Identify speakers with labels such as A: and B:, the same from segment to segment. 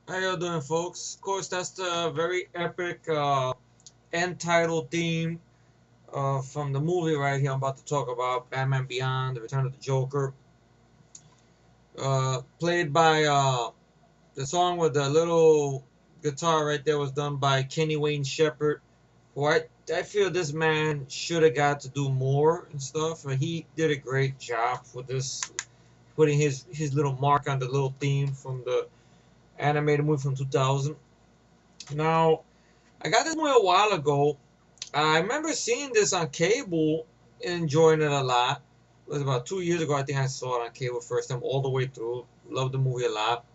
A: How y'all doing, folks? Of course, that's the very epic end title theme from the movie right here I'm about to talk about, Batman Beyond: The Return of the Joker. Played by the song with the little guitar right there was done by Kenny Wayne Shepherd, who I feel this man should have got to do more and stuff. And he did a great job with this, putting his little mark on the little theme from the animated movie from 2000. Now, I got this movie a while ago. I remember seeing this on cable and enjoying it a lot. It was about 2 years ago, I think I saw it on cable first time all the way through. Loved the movie a lot.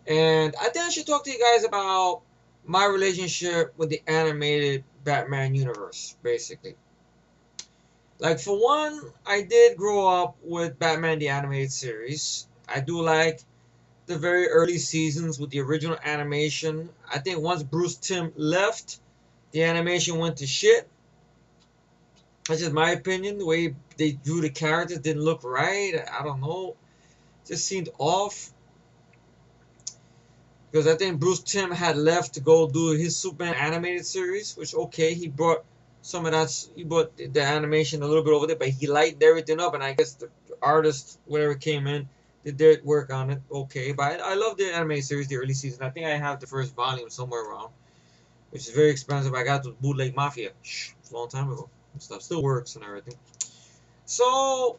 A: And I think I should talk to you guys about my relationship with the animated Batman universe, basically. Like, for one, I did grow up with Batman the Animated Series. I do like the very early seasons with the original animation. I think once Bruce Timm left, the animation went to shit. That's just my opinion. The way they drew the characters didn't look right. I don't know. Just seemed off. Because I think Bruce Timm had left to go do his Superman animated series, which, okay, he brought some of that, he brought the animation a little bit over there, but he lightened everything up, and I guess the artist, whatever came in, did their work on it, okay. But I love the animated series, the early season. I think I have the first volume somewhere around, which is very expensive. I got the Bootleg Mafia, a long time ago, and stuff. Still works and everything. So,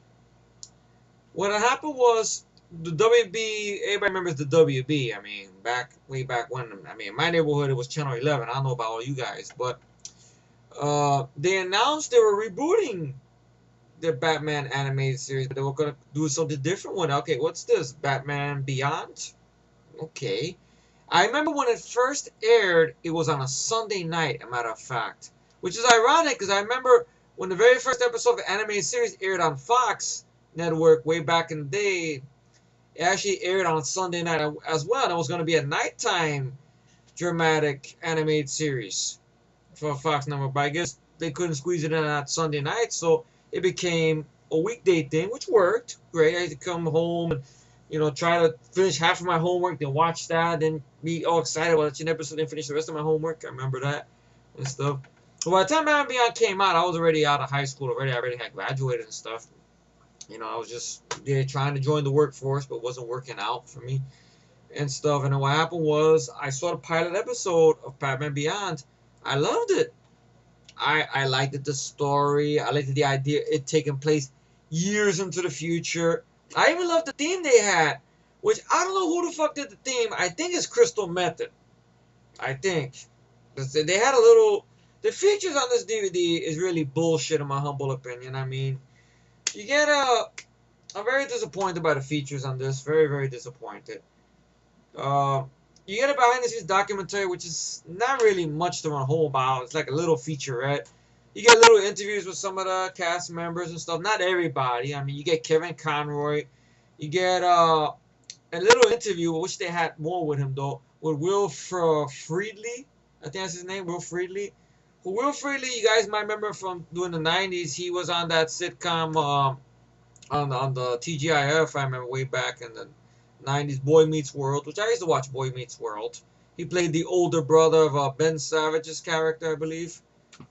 A: what happened was the WB. Everybody remembers the WB. I mean, way back when. I mean, in my neighborhood it was Channel 11. I don't know about all you guys, but they announced they were rebooting the Batman animated series. They were gonna do something different with it. Okay, what's this? Batman Beyond? Okay. I remember when it first aired, it was on a Sunday night, a matter of fact. Which is ironic because I remember when the very first episode of the animated series aired on Fox Network way back in the day, it actually aired on Sunday night as well. And it was going to be a nighttime dramatic animated series for Fox Network. But I guess they couldn't squeeze it in on Sunday night, so it became a weekday thing, which worked great. I had to come home and try to finish half of my homework, then watch that, then be all excited watch an episode, then finish the rest of my homework. I remember that and stuff. But by the time Batman Beyond came out, I was already out of high school already. I already had graduated and stuff. I was just trying to join the workforce, but it wasn't working out for me and stuff. And then what happened was I saw the pilot episode of Batman Beyond. I loved it. I liked it, the story. I liked the idea it taking place years into the future. I even loved the theme they had, which I don't know who the fuck did the theme. I think it's Crystal Method. I think. They had a little. The features on this DVD is really bullshit, in my humble opinion. I mean, you get a. I'm very disappointed by the features on this. Very, very disappointed. Uh, you get a behind the scenes documentary, which is not really much to run home about. It's like a little featurette. You get little interviews with some of the cast members and stuff. Not everybody. I mean, you get Kevin Conroy. You get a little interview, which they had more with him though, with Will Friedle. I think that's his name, Will Friedle. Will Friedle, you guys might remember from during the '90s. He was on that sitcom on the TGIF. I remember way back in the '90s, Boy Meets World, which I used to watch. Boy Meets World. He played the older brother of Ben Savage's character, I believe,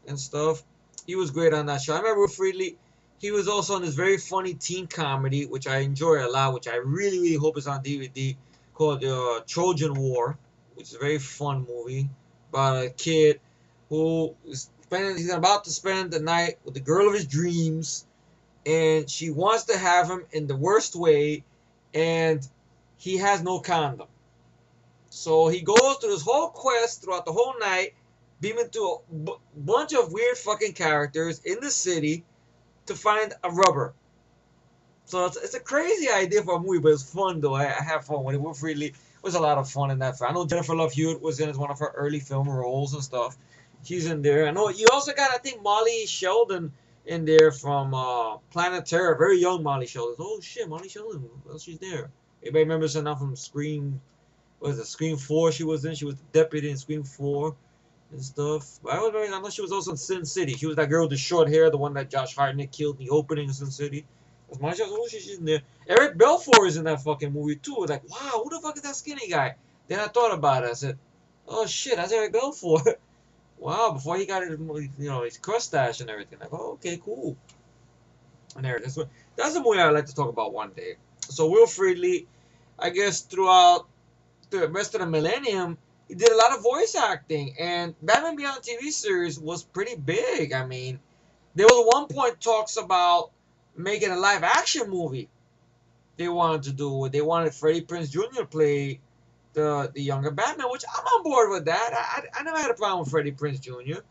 A: and stuff. He was great on that show. I remember Will Friedle. He was also on this very funny teen comedy, which I enjoy a lot, which I really, really hope is on DVD, called Trojan War, which is a very fun movie about a kid who is he's about to spend the night with the girl of his dreams, and she wants to have him in the worst way, and he has no condom. So he goes through this whole quest throughout the whole night, beaming to a bunch of weird fucking characters in the city to find a rubber. So it's a crazy idea for a movie, but it's fun though. I have fun with it. Will Freely was a lot of fun in that film. I know Jennifer Love Hewitt was in as one of her early film roles and stuff. She's in there. I know you also got, I think, Molly Sheldon in there from Planet Terror. Very young Molly Sheldon. Oh shit, Molly Sheldon. Well, she's there. Anybody remembers her now from Scream? What is it? Scream 4 she was in. She was the deputy in Scream 4 and stuff. But I know she was also in Sin City. She was that girl with the short hair, the one that Josh Hartnett killed in the opening of Sin City. My shows, oh, she's in there. Eric Belfort is in that fucking movie too. It's like, wow, who the fuck is that skinny guy? Then I thought about it. I said, oh shit, that's Eric Belfort. Wow, before he got his, his mustache and everything. Like, oh, okay, cool. And there, that's a movie I'd like to talk about one day. So Will Friedle, I guess throughout the rest of the millennium, he did a lot of voice acting, and Batman Beyond TV series was pretty big. I mean, there was one point talks about making a live action movie they wanted to do. They wanted Freddie Prinze Jr. to play the younger Batman, which I'm on board with that. I never had a problem with Freddie Prinze Jr.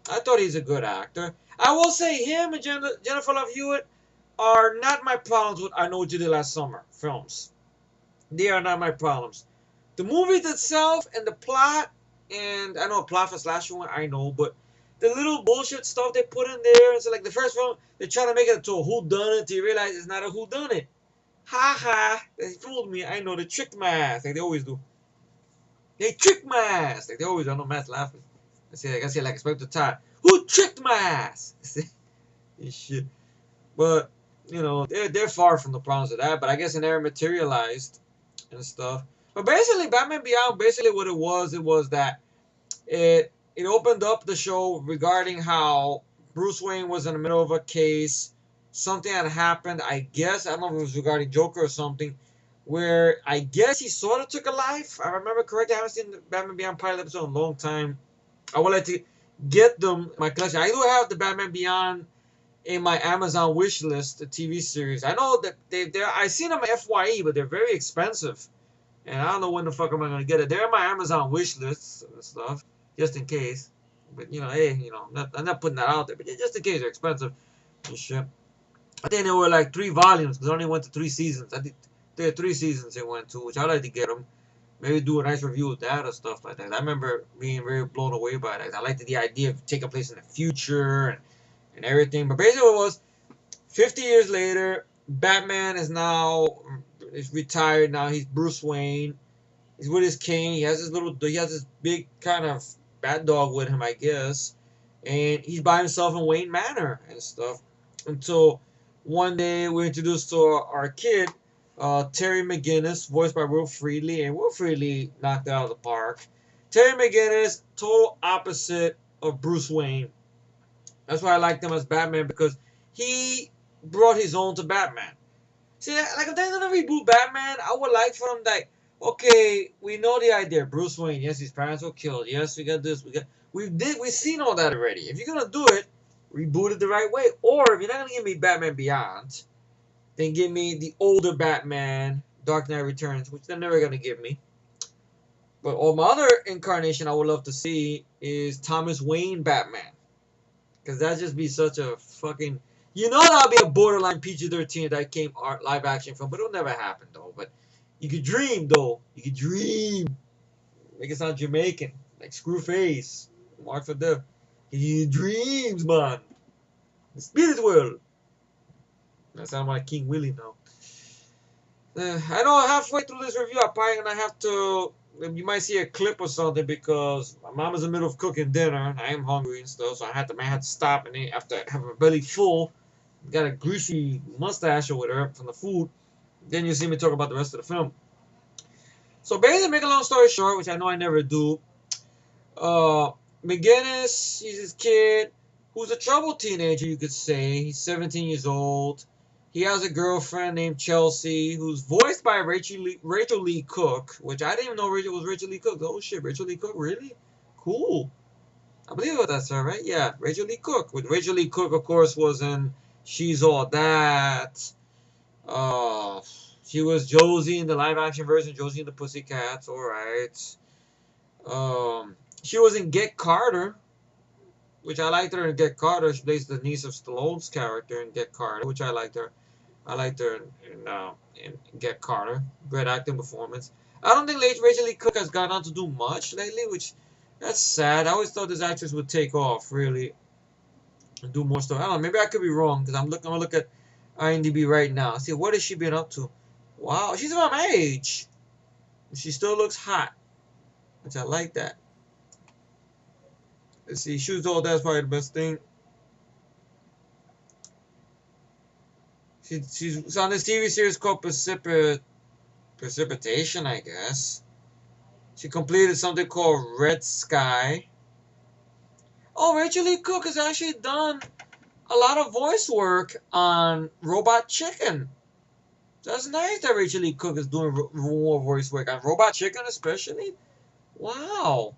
A: I thought he's a good actor. I will say him and Jennifer Love Hewitt are not my problems with I Know What You Did Last Summer films. They are not my problems. The movie itself and the plot, and I know a plot for slasher one, I know, but the little bullshit stuff they put in there, it's like the first film, they try to make it into a whodunit till you realize it's not a whodunit. Ha ha, they fooled me. I know, they tricked my ass, like they always do. They tricked my ass, like they always do. I know Matt's laughing. I say like Inspector Todd. Who tricked my ass? This shit. But, they're far from the problems of that, but I guess it never materialized and stuff. But basically, Batman Beyond, basically what it was that it opened up the show regarding how Bruce Wayne was in the middle of a case. Something had happened, I guess. I don't know if it was regarding Joker or something, where I guess he sort of took a life. I remember correctly. I haven't seen the Batman Beyond pilot episode in a long time. I would like to get them in my collection. I do have the Batman Beyond in my Amazon wish list, the TV series. I know that I've seen them at FYE, but they're very expensive. And I don't know when the fuck am I going to get it. They're in my Amazon wish list and stuff, just in case. But, hey, I'm not putting that out there. But just in case they're expensive and shit. I think they were like 3 volumes because it only went to 3 seasons. I think there are 3 seasons they went to, which I'd like to get them. Maybe do a nice review of that or stuff like that. I remember being very blown away by that. I liked the idea of taking place in the future and everything. But basically it was 50 years later, Batman is retired now. He's Bruce Wayne. He's with his cane. He has this big kind of bat dog with him, I guess. And he's by himself in Wayne Manor and stuff. Until one day we're introduced to our kid, Terry McGinnis, voiced by Will Friedle. And Will Friedle knocked it out of the park. Terry McGinnis, total opposite of Bruce Wayne. That's why I liked him as Batman, because he brought his own to Batman. See, like if they're gonna reboot Batman, I would like for them okay, we know the idea. Bruce Wayne, yes, his parents were killed. Yes, we got this. We've seen all that already. If you're gonna do it, reboot it the right way. Or if you're not gonna give me Batman Beyond, then give me the older Batman, Dark Knight Returns, which they're never gonna give me. But my other incarnation I would love to see is Thomas Wayne Batman, because that'd just be such a fucking. That'll be a borderline PG-13 that came live action film, but it'll never happen though. But you could dream though. You could dream. Make it sound Jamaican, like Screwface, Mark for Death. He dreams, man. The spirit world. That sounds like King Willie now. I know halfway through this review, I'm probably gonna have to. You might see a clip or something because my mom is in the middle of cooking dinner and I am hungry and stuff, so I had to stop and after I have my belly full, got a greasy mustache over there from the food. Then you see me talk about the rest of the film. So basically, make a long story short, which I know I never do. McGinnis, he's this kid who's a troubled teenager, you could say. He's 17 years old. He has a girlfriend named Chelsea, who's voiced by Rachel Lee Cook, which I didn't even know Rachel was Rachel Lee Cook. Oh shit, Rachel Lee Cook, really? Cool. I believe that's her, right? Yeah, Rachel Lee Cook. With Rachel Lee Cook, of course, was in She's All That. Uh, she was Josie in the live-action version, Josie and the Pussycats. All right. She was in Get Carter, which I liked her in Get Carter. She plays the niece of Stallone's character in Get Carter, which I liked her. I liked her in Get Carter. Great acting performance. I don't think Rachel Lee Cook has gone on to do much lately, which that's sad. I always thought this actress would take off really and do more stuff. I don't know. Maybe I could be wrong because I'm gonna look at IMDb right now. See what has she been up to? Wow, she's about my age. She still looks hot, which I like that. Let's see. She's All That's probably the best thing. She's on this TV series called Precipitation, I guess. She completed something called Red Sky. Oh, Rachel Lee Cook has actually done a lot of voice work on Robot Chicken. That's nice that Rachel Lee Cook is doing more voice work on Robot Chicken, especially. Wow.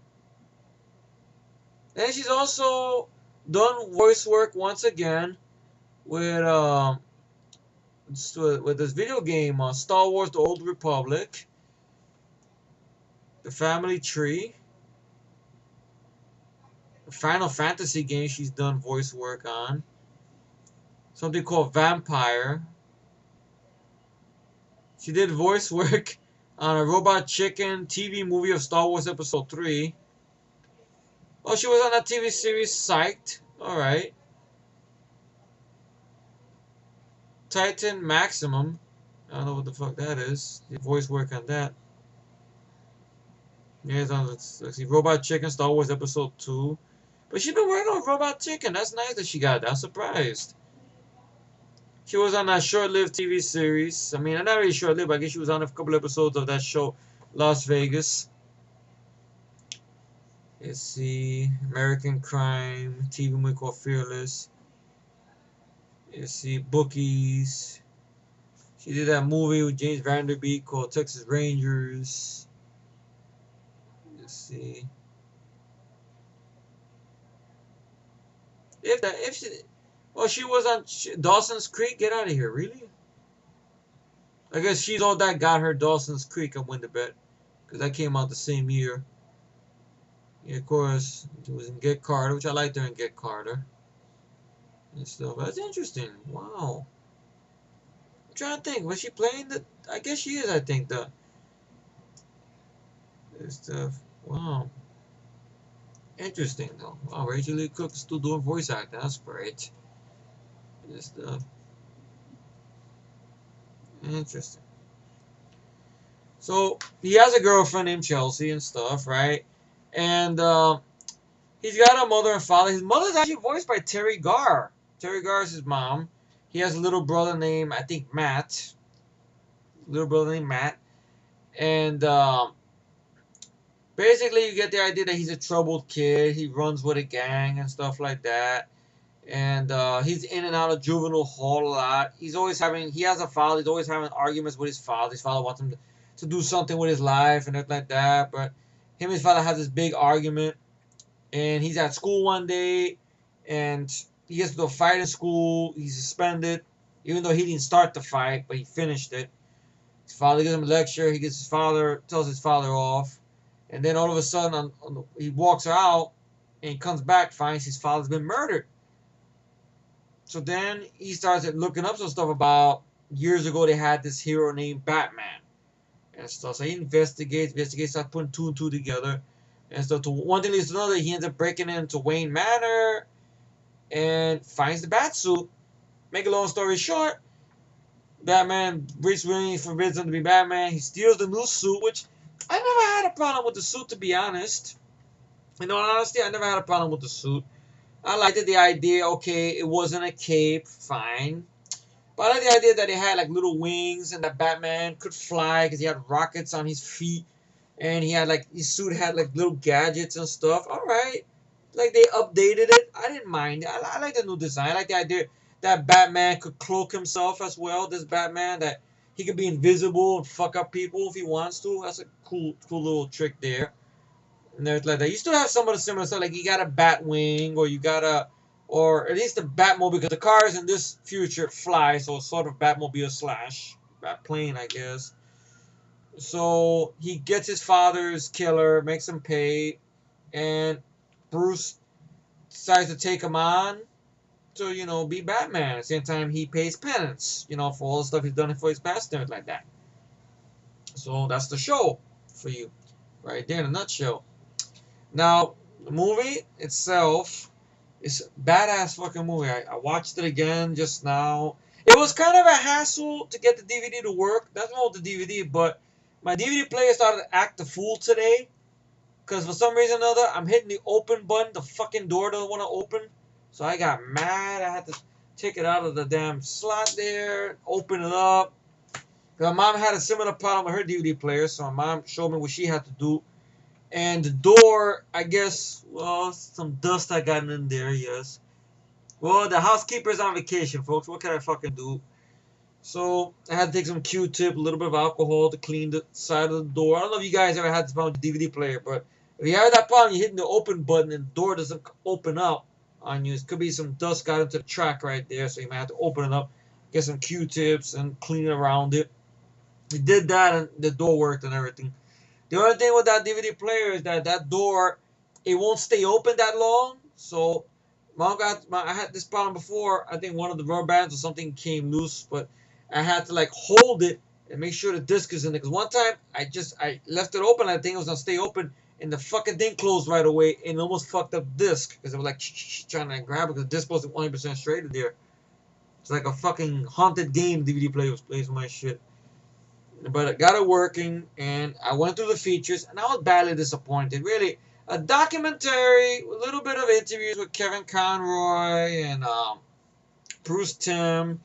A: And she's also done voice work once again with this video game, Star Wars: The Old Republic, The Family Tree, the Final Fantasy game she's done voice work on, something called Vampire. She did voice work on a Robot Chicken TV movie of Star Wars Episode 3. Oh, she was on that TV series Psyched. Alright. Titan Maximum. I don't know what the fuck that is. Did voice work on that. Yeah, let's see. Robot Chicken, Star Wars Episode 2. But she's been working on Robot Chicken. That's nice that she got that. I'm surprised. She was on that short-lived TV series. I mean, not really short-lived, but I guess she was on a couple episodes of that show, Las Vegas. Let's see. American Crime, TV movie called Fearless. Let's see. Bookies. She did that movie with James Vanderbeek called Texas Rangers. Let's see. She was on Dawson's Creek. Get out of here, really? I guess She's All That got her Dawson's Creek and win the bet, because that came out the same year. Yeah, of course, she was in Get Carter, which I liked her in Get Carter and stuff. That's interesting. Wow. I'm trying to think. Was she playing the? I guess she is. I think the stuff. Wow. Interesting though. Wow, Rachel Lee Cook is still doing voice acting. That's great. This stuff. Interesting. So he has a girlfriend named Chelsea and stuff, right? And he's got a mother and father. His mother's actually voiced by Terry Garr. Terry Garr is his mom. He has a little brother named, I think, Matt. Little brother named Matt. And basically, you get the idea that he's a troubled kid. He runs with a gang and stuff like that. And he's in and out of juvenile hall a lot. He has a father. He's always having arguments with his father. His father wants him to do something with his life and everything like that. But him and his father have this big argument. And he's at school one day. And he gets into a fight in school. He's suspended. Even though he didn't start the fight, but he finished it. His father gives him a lecture. Tells his father off. And then all of a sudden, he walks out. And he comes back, finds his father's been murdered. So then he starts looking up some stuff about years ago they had this hero named Batman and stuff. So he investigates, starts putting two and two together and stuff. One thing leads to another. He ends up breaking into Wayne Manor and finds the Batsuit. Make a long story short, Batman, Bruce Wayne forbids him to be Batman. He steals the new suit, which I never had a problem with the suit, to be honest. In all honesty, I never had a problem with the suit. I liked the idea, okay, it wasn't a cape, fine. But I like the idea that it had like little wings and that Batman could fly because he had rockets on his feet. And he had like, his suit had like little gadgets and stuff. Alright. Like they updated it. I didn't mind it. I like the new design. I like the idea that Batman could cloak himself as well. This Batman that he could be invisible and fuck up people if he wants to. That's a cool little trick there. And there's like that. You still have some of the similar stuff, like you got a Batwing, or you got a, or at least the Batmobile, because the cars in this future fly, so it's sort of Batmobile slash Batplane, I guess. So he gets his father's killer, makes him pay, and Bruce decides to take him on to, be Batman. At the same time, he pays penance, for all the stuff he's done for his past and everything like that. So that's the show for you, right there in a nutshell. Now, the movie itself is a badass fucking movie. I watched it again just now. It was kind of a hassle to get the DVD to work. That's not the DVD, but my DVD player started to act the fool today. Because for some reason or another, I'm hitting the open button. The fucking door doesn't want to open. So I got mad. I had to take it out of the damn slot there, open it up. My mom had a similar problem with her DVD player, so my mom showed me what she had to do. And the door, I guess, well, some dust I got in there, yes. Well, the housekeeper's on vacation, folks. What can I fucking do? So I had to take some Q-tip, a little bit of alcohol to clean the side of the door. I don't know if you guys ever had this problem with the DVD player, but if you have that problem, you're hitting the open button and the door doesn't open up on you. It could be some dust got into the track right there, so you might have to open it up, get some Q-tips, and clean it around it. We did that, and the door worked and everything. The only thing with that DVD player is that door, it won't stay open that long. So, I had this problem before. I think one of the rubber bands or something came loose, but I had to like hold it and make sure the disc is in there. Because one time I left it open. I think it was gonna stay open, and the fucking thing closed right away, and it almost fucked up the disc because it was like trying to grab it because the disc wasn't 100% straight in there. It's like a fucking haunted game. DVD player was playing my shit. But I got it working, and I went through the features, and I was badly disappointed. Really, a documentary, a little bit of interviews with Kevin Conroy and Bruce Timm,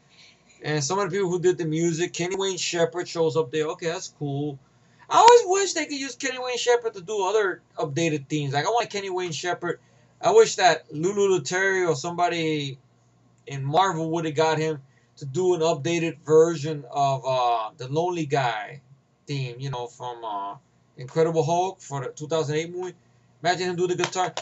A: and some of the people who did the music. Kenny Wayne Shepherd shows up there. Okay, that's cool. I always wish they could use Kenny Wayne Shepherd to do other updated themes. Like, I want Kenny Wayne Shepherd. I wish that Lulu Leteri or somebody in Marvel would have got him to do an updated version of the Lonely Guy theme, from Incredible Hulk for the 2008 movie. Imagine him do the guitar.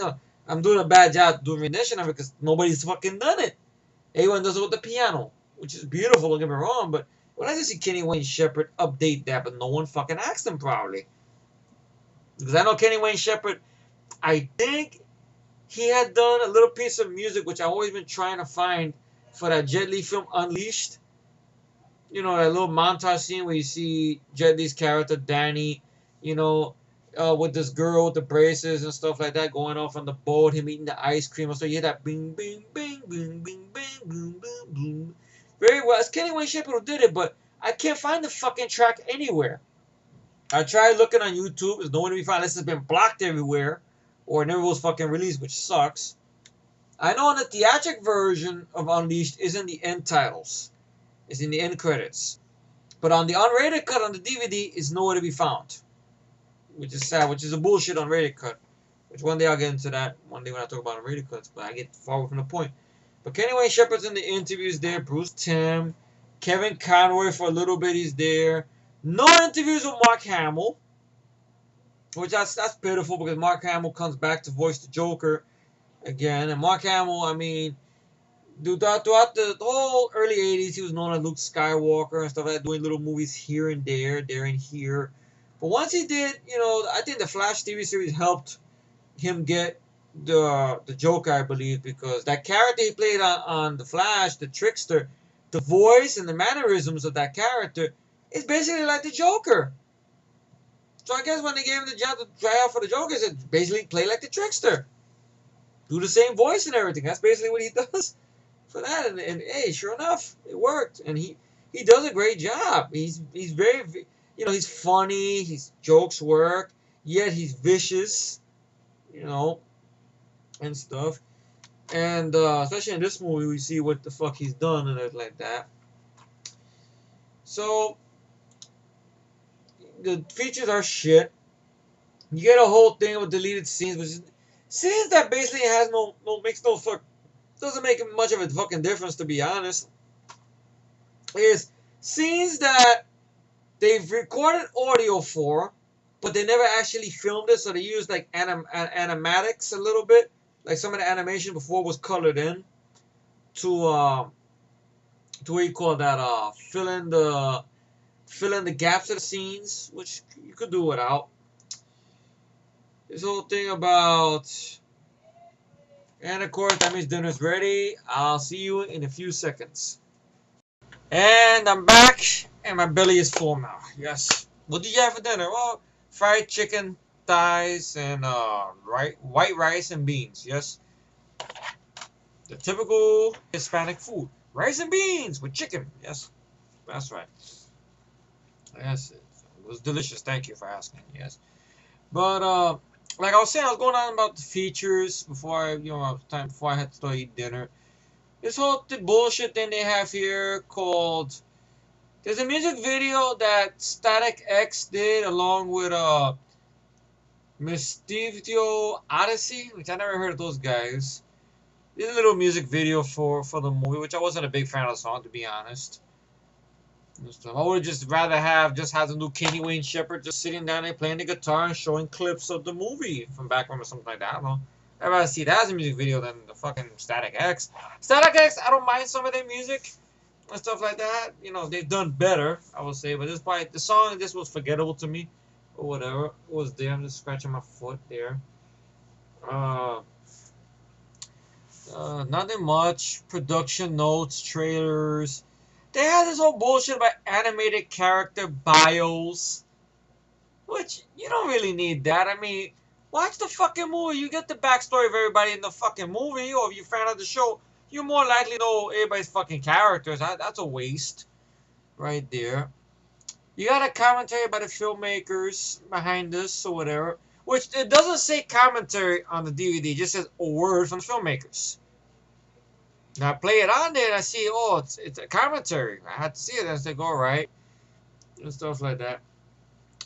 A: No, I'm doing a bad job doing rendition of it because nobody's fucking done it. Everyone does it with the piano, which is beautiful, don't get me wrong, but when I just see Kenny Wayne Shepherd update that, but no one fucking asked him probably. Because I know Kenny Wayne Shepherd, I think he had done a little piece of music which I've always been trying to find for that Jet Li film Unleashed. That little montage scene where you see Jet Li's character Danny, with this girl with the braces and stuff like that going off on the boat, him eating the ice cream. So you hear that bing, bing, bing, bing, bing, bing, boom, boom, boom. Very well. It's Kenny Wayne Shepherd who did it, but I can't find the fucking track anywhere. I tried looking on YouTube. There's nowhere to be found. This has been blocked everywhere, or it never was fucking released, which sucks. I know the theatric version of Unleashed is in the end titles. It's in the end credits. But on the unrated cut on the DVD, it's nowhere to be found. Which is sad, which is a bullshit unrated cut. Which one day I'll get into that one day when I talk about unrated cuts, but I get far away from the point. But Kenny Wayne Shepherd's in the interviews there, Bruce Timm, Kevin Conroy for a little bit, he's there. No interviews with Mark Hamill, which that's pitiful because Mark Hamill comes back to voice the Joker again. And Mark Hamill, I mean, throughout the whole early 80s, he was known as Luke Skywalker and stuff like that, doing little movies here and there and here. But once he did, I think the Flash TV series helped him get the Joker, I believe, because that character he played on the Flash, the Trickster, the voice and the mannerisms of that character is basically like the Joker. So I guess when they gave him the job to try out for the Joker, he said basically play like the Trickster. Do the same voice and everything. That's basically what he does for that. And hey, sure enough, it worked. And he does a great job. He's very, he's funny. His jokes work. Yet he's vicious, and stuff. And especially in this movie, we see what the fuck he's done and everything like that. So the features are shit. You get a whole thing with deleted scenes, which is scenes that basically has no makes no fuck doesn't make much of a fucking difference, to be honest. Is scenes that they've recorded audio for, but they never actually filmed it, so they used like animatics a little bit, like some of the animation before was colored in to what you call that fill in the gaps of the scenes, which you could do without. This whole thing about, and of course that means dinner's ready. I'll see you in a few seconds. And I'm back, and my belly is full now. Yes. What did you have for dinner? Well, fried chicken, thighs, and white rice and beans. Yes, the typical Hispanic food: rice and beans with chicken. Yes, that's right. Yes, it was delicious. Thank you for asking. Yes, but like I was saying, I was going on about the features before time before I had to start eating dinner. This whole bullshit thing they have here called. There's a music video that Static X did along with Mystivio Odyssey, which I never heard of those guys. Did a little music video for the movie, which I wasn't a big fan of the song, to be honest. I would just rather have the new Kenny Wayne Shepherd just sitting down there playing the guitar and showing clips of the movie from back when or something like that. I don't know. I'd rather see that as a music video than the fucking Static X. Static X, I don't mind some of their music and stuff like that. You know, they've done better, I would say. But this part, the song, this was forgettable to me, or whatever. It was there. I'm just scratching my foot there. Uh, Nothing much. Production notes, trailers. They had this whole bullshit about animated character bios, which you don't really need that. I mean, watch the fucking movie. You get the backstory of everybody in the fucking movie, or if you're a fan of the show, you're more likely to know everybody's fucking characters. That's a waste right there. You got a commentary by the filmmakers behind this or whatever, which it doesn't say commentary on the DVD. It just says a word from the filmmakers. Now I play it on there and I see, oh, it's a commentary. I had to see it and I said, all right, and stuff like that.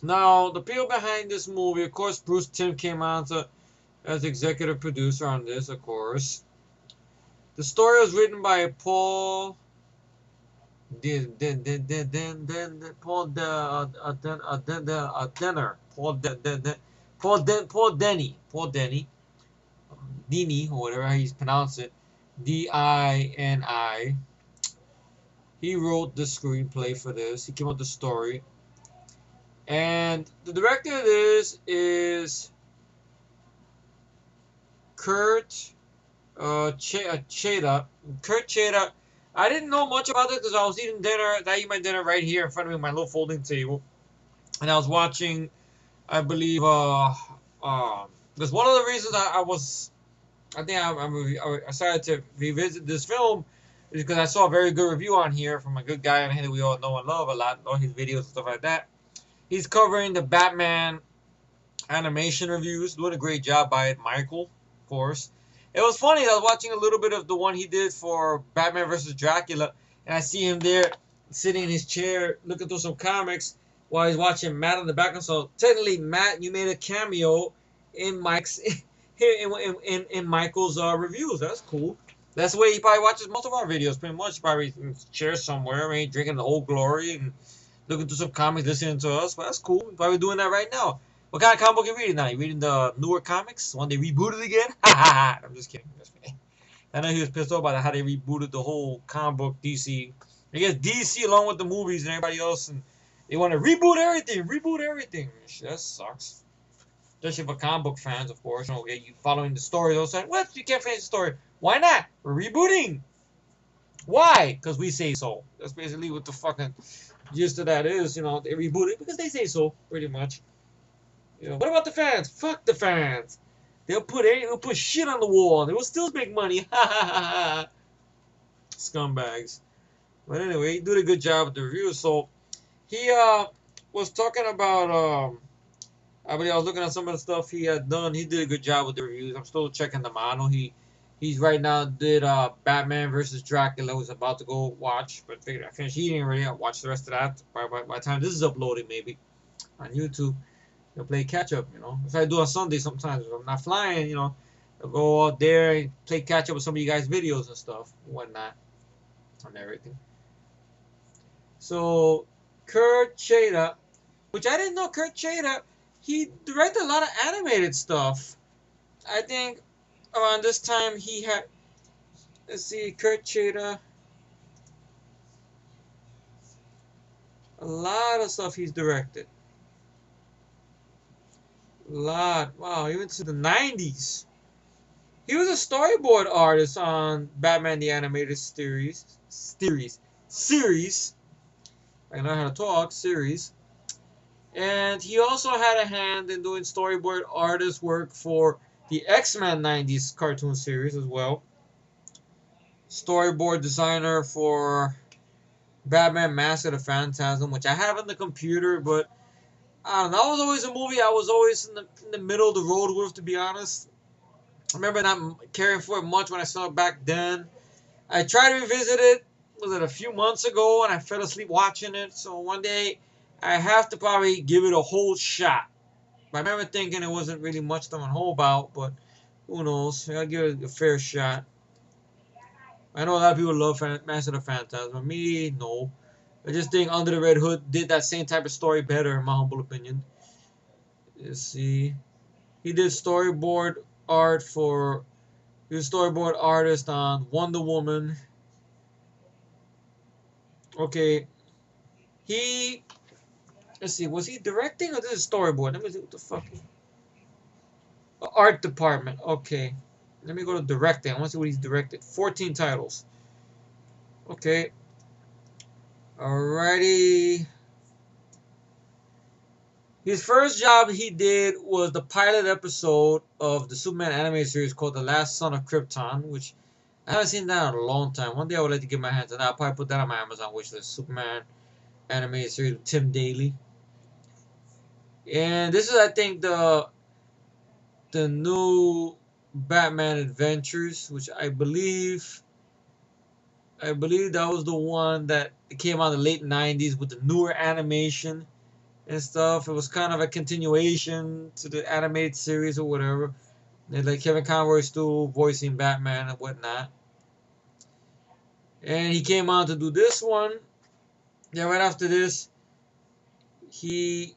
A: Now the people behind this movie, of course, Bruce Timm came on as executive producer on this, of course. The story was written by Paul Denner. Paul Dini, or whatever he's pronounced it, Dini. He wrote the screenplay for this. He came up with the story, and the director of this is Kurt Cheda. Kurt Cheda. I didn't know much about it because I was eating dinner. I eat my dinner right here in front of me, my little folding table, and I was watching. I believe because one of the reasons I think I started to revisit this film is because I saw a very good review on here from a good guy on here that we all know and love a lot, all his videos and stuff like that. He's covering the Batman animation reviews, doing a great job by it, Michael, of course. It was funny. I was watching a little bit of the one he did for Batman vs. Dracula, and I see him there sitting in his chair looking through some comics while he's watching Matt in the background. So technically, Matt, you made a cameo in Mike's in Michael's reviews. That's cool. That's the way he probably watches most of our videos. Pretty much, probably in his chair somewhere, right, drinking the Old Glory and looking through some comics, listening to us. But that's cool. He's probably doing that right now. What kind of comic book are you reading now? You reading the newer comics? The one they rebooted again? Ha ha ha! I'm just kidding. I know he was pissed off about how they rebooted the whole comic book DC. I guess DC along with the movies and everybody else, and they want to reboot everything. Reboot everything. That sucks. Especially for comic book fans, of course. You know, you following the story. They'll say, "What? You can't finish the story. Why not? We're rebooting. Why? Because we say so." That's basically what the fucking gist of that is. You know, they reboot it because they say so, pretty much. You know, what about the fans? Fuck the fans. They'll put shit on the wall. They will still make money. Ha ha ha ha. Scumbags. But anyway, he did a good job with the review. So he was talking about I believe I was looking at some of the stuff he had done. He did a good job with the reviews. I'm still checking them out. I know he's right now did Batman versus Dracula. Was about to go watch, but figured I finished eating already. I'll watch the rest of that by the time this is uploaded, maybe on YouTube. I'll play catch up, you know. If I do on Sunday sometimes, if I'm not flying, you know, I'll go out there and play catch up with some of you guys' videos and stuff, whatnot, and everything. So, Kurt Cheda, which I didn't know Kurt Cheda, he directed a lot of animated stuff. I think around this time he had, let's see, Kurt Cheda, a lot of stuff he's directed. A lot. Wow, even to the 90s. He was a storyboard artist on Batman the Animated series. I know how to talk, series. And he also had a hand in doing storyboard artist work for the X-Men 90s cartoon series as well. Storyboard designer for Batman Mask of the Phantasm, which I have on the computer, but I don't know. That was always a movie I was always in the middle of the road with, to be honest. I remember not caring for it much when I saw it back then. I tried to revisit it, was it a few months ago, and I fell asleep watching it. So one day, I have to probably give it a whole shot. I remember thinking it wasn't really much to know about, but who knows? I'll give it a fair shot. I know a lot of people love Master of the Phantasm. Me, no. I just think Under the Red Hood did that same type of story better, in my humble opinion. Let's see. He did storyboard art for. He was storyboard artist on Wonder Woman. Okay. He. Let's see. Was he directing or this is storyboard? Let me see what the fuck. Art department. Okay. Let me go to directing. I want to see what he's directed. 14 titles. Okay. Alrighty. His first job he did was the pilot episode of the Superman animated series called The Last Son of Krypton, which I haven't seen that in a long time. One day I would like to get my hands on that. I'll probably put that on my Amazon wishlist. Superman animated series with Tim Daly. And this is, I think, the new Batman Adventures, which I believe that was the one that came out in the late 90s with the newer animation and stuff. It was kind of a continuation to the animated series or whatever. And like Kevin Conroy still voicing Batman and whatnot. And he came on to do this one. Yeah, right after this, he,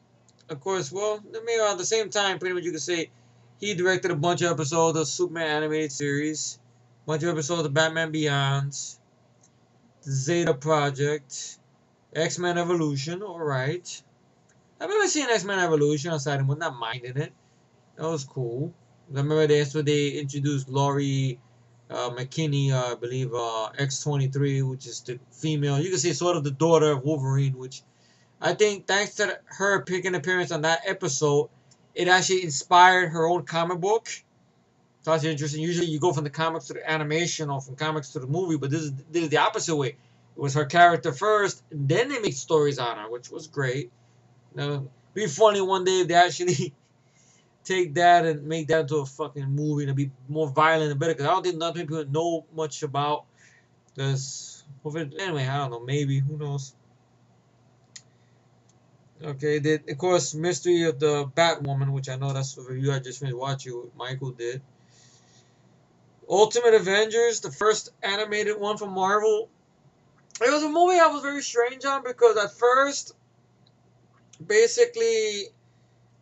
A: of course, well, maybe around the same time, pretty much you could say, he directed a bunch of episodes of Superman animated series, a bunch of episodes of Batman Beyond, the Zeta Project, X-Men Evolution, alright. I've never seen X-Men Evolution outside and was not minding it. That was cool. I remember that's where they introduced Laurie McKinney, I believe, X-23, which is the female. You can say sort of the daughter of Wolverine, which I think thanks to her picking appearance on that episode, it actually inspired her own comic book. So that's interesting. Usually you go from the comics to the animation or from comics to the movie, but this is the opposite way. It was her character first, and then they made stories on her, which was great. It'd be funny one day if they actually take that and make that into a fucking movie and be more violent and better. Because I don't think not many people know much about this. Anyway, I don't know. Maybe. Who knows? Okay, of course, Mystery of the Batwoman, which I know that's the review I just finished watching. Michael did. Ultimate Avengers, the first animated one from Marvel. It was a movie I was very strange on because at first, basically,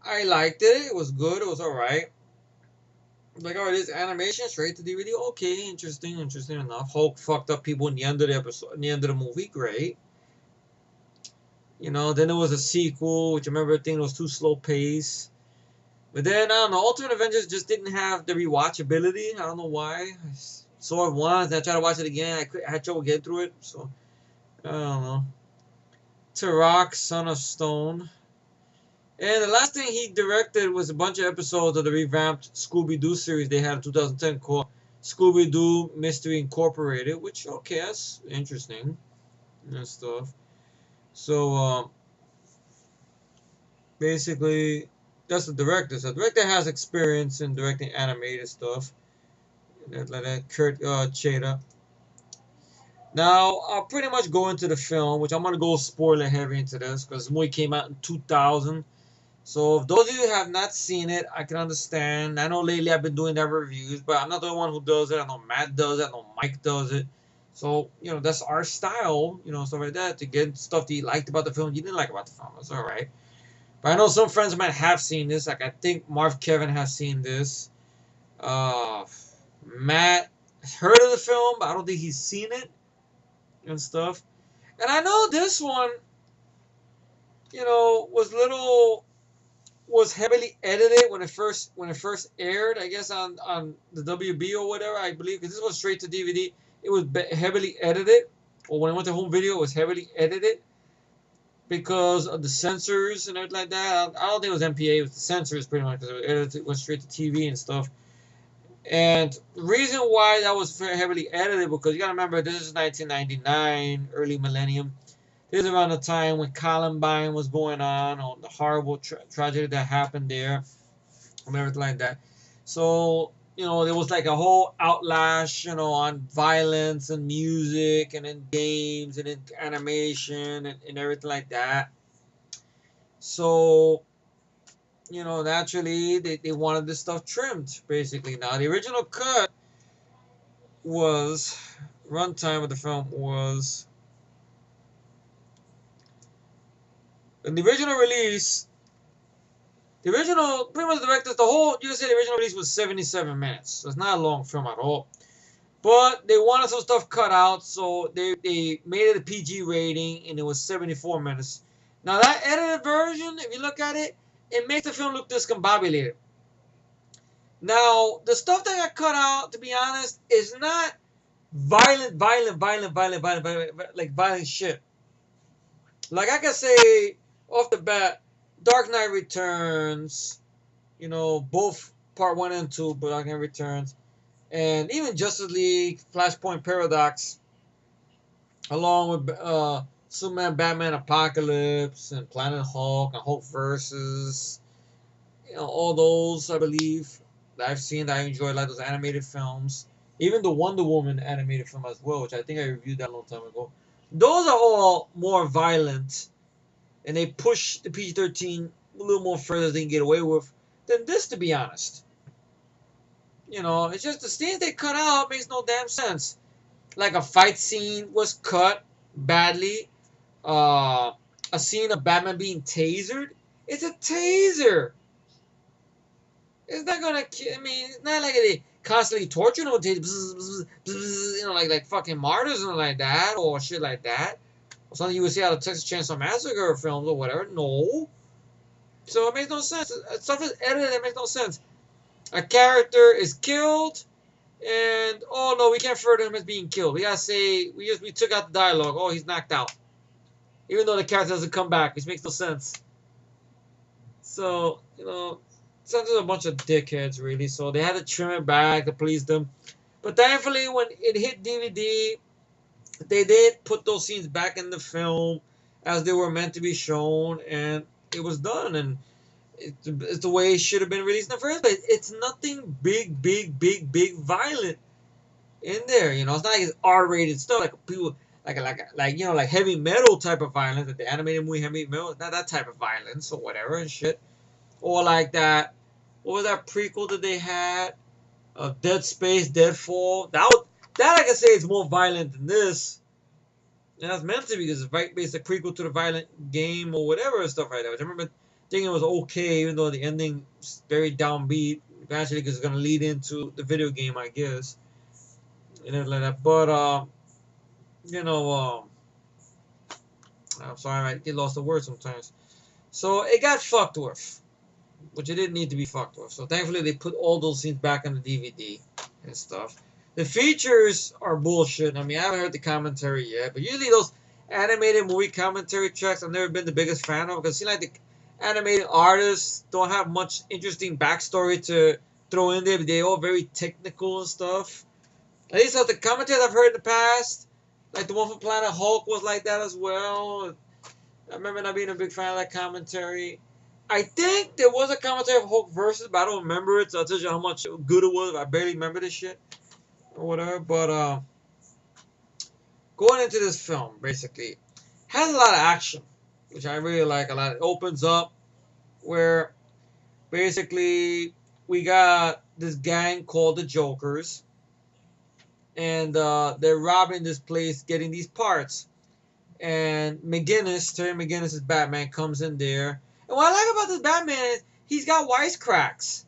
A: I liked it. It was good. It was alright. Like, oh, this animation straight to DVD. Okay, interesting enough. Hulk fucked up people in the end of the episode, in the end of the movie. Great. You know, then there was a sequel, which I remember thinking was too slow paced. But then, I don't know, Ultimate Avengers just didn't have the rewatchability. I don't know why. I saw it once, I tried to watch it again. I had trouble getting through it, so I don't know. Turok, Son of Stone. And the last thing he directed was a bunch of episodes of the revamped Scooby-Doo series they had in 2010 called Scooby-Doo Mystery Incorporated, which, okay, that's interesting and stuff. So, basically, that's the director. So the director has experience in directing animated stuff. Like that, Kurt Cheda. Now, I'll pretty much go into the film, which I'm going to go spoiler heavy into this, because the movie came out in 2000. So if those of you who have not seen it, I can understand. I know lately I've been doing that reviews, but I'm not the only one who does it. I know Matt does it. I know Mike does it. So, that's our style, stuff like that, to get stuff that you liked about the film, you didn't like about the film. That's all right. But I know some friends might have seen this. Like, I think Marv Kevin has seen this. Uh, Matt heard of the film, but I don't think he's seen it and stuff. And I know this one, was heavily edited when it first aired. I guess on the WB or whatever. I believe because this was straight to DVD. It was heavily edited, or when it went to home video, it was heavily edited because of the censors and everything like that. I don't think it was MPA. It was the censors pretty much because it went straight to TV and stuff. And the reason why that was heavily edited because you gotta remember this is 1999, early millennium. This is around the time when Columbine was going on the horrible tragedy that happened there, and everything like that. So there was like a whole outlash, on violence and music, and in games and in animation and everything like that. So naturally they wanted this stuff trimmed basically. Now the original cut was runtime of the film was in the original release. The original, pretty much the director's, you can say the original release was 77 minutes. So it's not a long film at all. But they wanted some stuff cut out, so they made it a PG rating, and it was 74 minutes. Now that edited version, if you look at it, it makes the film look discombobulated. Now, the stuff that got cut out, to be honest, is not violent, like violent shit. Like I can say off the bat, Dark Knight Returns, both part 1 and 2, but Dark Knight Returns, and even Justice League, Flashpoint Paradox, along with Superman, Batman, Apocalypse, and Planet Hulk, and Hulk versus, all those, I believe, that I've seen that I enjoyed, like those animated films. Even the Wonder Woman animated film as well, which I think I reviewed that a long time ago. Those are all more violent, and they push the PG-13 a little more further than they can get away with than this, to be honest. It's just the scenes they cut out makes no damn sense. Like a fight scene was cut badly. A scene of Batman being tasered. It's a taser. It's not gonna. It's not like they constantly torture him with like fucking martyrs and like that or shit like that. Or something you would see out of Texas Chainsaw Massacre films or whatever. No. So it makes no sense. Stuff is edited. It makes no sense. A character is killed, and oh no, we can't refer to him as being killed. We gotta say we took out the dialogue. Oh, he's knocked out, even though the character doesn't come back, which makes no sense. So it's just a bunch of dickheads, really. So they had to trim it back to please them. But thankfully, when it hit DVD, they did put those scenes back in the film as they were meant to be shown, and it was done. And it's the way it should have been released in the first place. It's nothing big violent in there. It's not like it's R-rated stuff like people like heavy metal type of violence, like the animated movie heavy metal. Not that type of violence or whatever and shit. Or like that. What was that prequel that they had? Dead Space, Deadfall. That I can say is more violent than this. And that's meant to be because it's basically a prequel to the violent game or whatever and stuff like that. Which I remember thinking it was okay, even though the ending was very downbeat. Eventually, because it's gonna lead into the video game, I guess, and everything like that. But I'm sorry, I get lost the word sometimes. So it got fucked with, which it didn't need to be fucked with. So thankfully, they put all those scenes back on the DVD and stuff. The features are bullshit. I mean, I haven't heard the commentary yet, but usually those animated movie commentary tracks I've never been the biggest fan of because it seems like the animated artists don't have much interesting backstory to throw in there, but they're all very technical and stuff. At least the commentaries I've heard in the past, like the one from Planet Hulk was like that as well. I remember not being a big fan of that commentary. I think there was a commentary of Hulk versus, but I don't remember it, so I'll tell you how much good it was. I barely remember this shit or whatever. But going into this film, basically, has a lot of action, which I really like a lot. It opens up where basically we got this gang called the Jokers, and they're robbing this place, getting these parts. And McGinnis, Terry McGinnis' Batman comes in there. And what I like about this Batman is he's got wisecracks.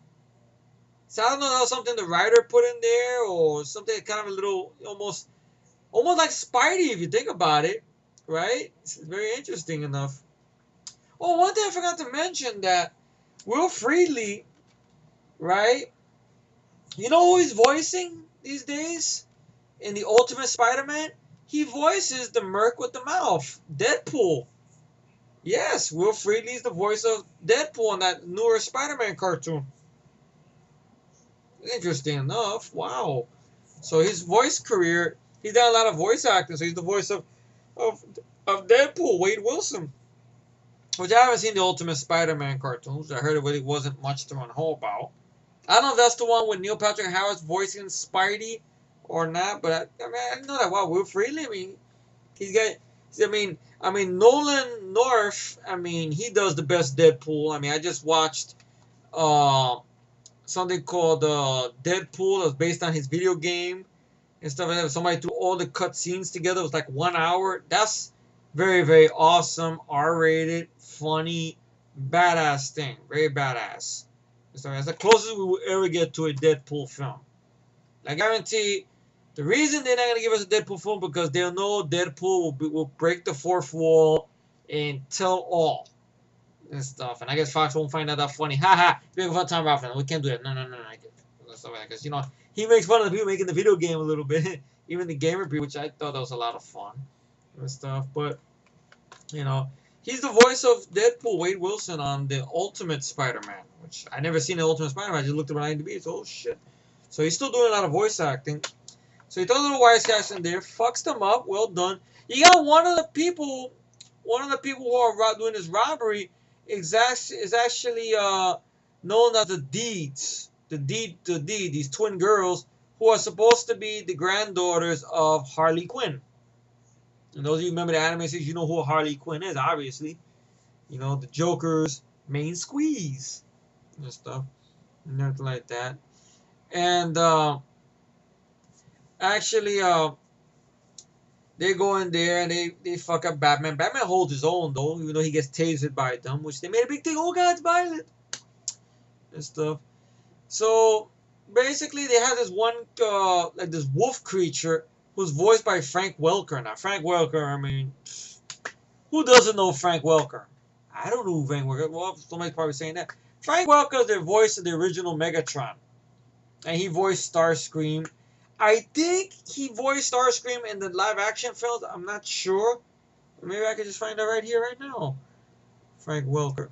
A: So I don't know if that was something the writer put in there or something kind of a little almost like Spidey if you think about it, right? It's very interesting enough. Oh, one thing I forgot to mention that Will Friedle, right? You know who he's voicing these days in the Ultimate Spider-Man? He voices the Merc with the mouth, Deadpool. Yes, Will Friedle's the voice of Deadpool in that newer Spider-Man cartoon. Interesting enough. Wow. So his voice career, he's done a lot of voice acting. So he's the voice of, of Deadpool, Wade Wilson. Which I haven't seen the Ultimate Spider-Man cartoons. I heard it really wasn't much to unhow about. I don't know if that's the one with Neil Patrick Harris voicing Spidey or not, but I know that. Wow, Will Friedle. I mean, he's got. Nolan North. I mean, he does the best Deadpool. I mean, I just watched something called Deadpool. That's based on his video game and stuff like that. Somebody threw all the cut scenes together. It was like 1 hour. That's very, very awesome, R-rated, funny, badass thing. Very badass. So that's the closest we will ever get to a Deadpool film. I guarantee the reason they're not going to give us a Deadpool film because they'll know Deadpool will break the fourth wall and tell all and stuff. And I guess Fox won't find that funny. Haha, you're making fun of Tom Rothman. We can't do that. No. I get stuff like that. Because, he makes fun of the people making the video game a little bit. Even the gamer people, which I thought that was a lot of fun and stuff. But, he's the voice of Deadpool, Wade Wilson, on the Ultimate Spider-Man, which I never seen the Ultimate Spider-Man. I just looked at IMDb. So, oh shit. So he's still doing a lot of voice acting. So he throws a little wisecracks in there, fucks them up. Well done. You got one of the people who are doing this robbery is actually known as the Deeds. The Deed. These twin girls who are supposed to be the granddaughters of Harley Quinn. And those of you who remember the anime series, you know who Harley Quinn is, obviously. The Joker's main squeeze and stuff, and everything like that. And actually, they go in there and they fuck up Batman. Batman holds his own though, even though he gets tasered by them, which they made a big thing. Oh God, it's violent and stuff. So basically, they have this one like this wolf creature who's voiced by Frank Welker. Now, Frank Welker, I mean, who doesn't know Frank Welker? I don't know who Frank Welker. Well, somebody's probably saying that. Frank Welker is the voice of the original Megatron, and he voiced Starscream. I think he voiced Starscream in the live-action films. I'm not sure. Maybe I could just find out right here, right now. Frank Welker.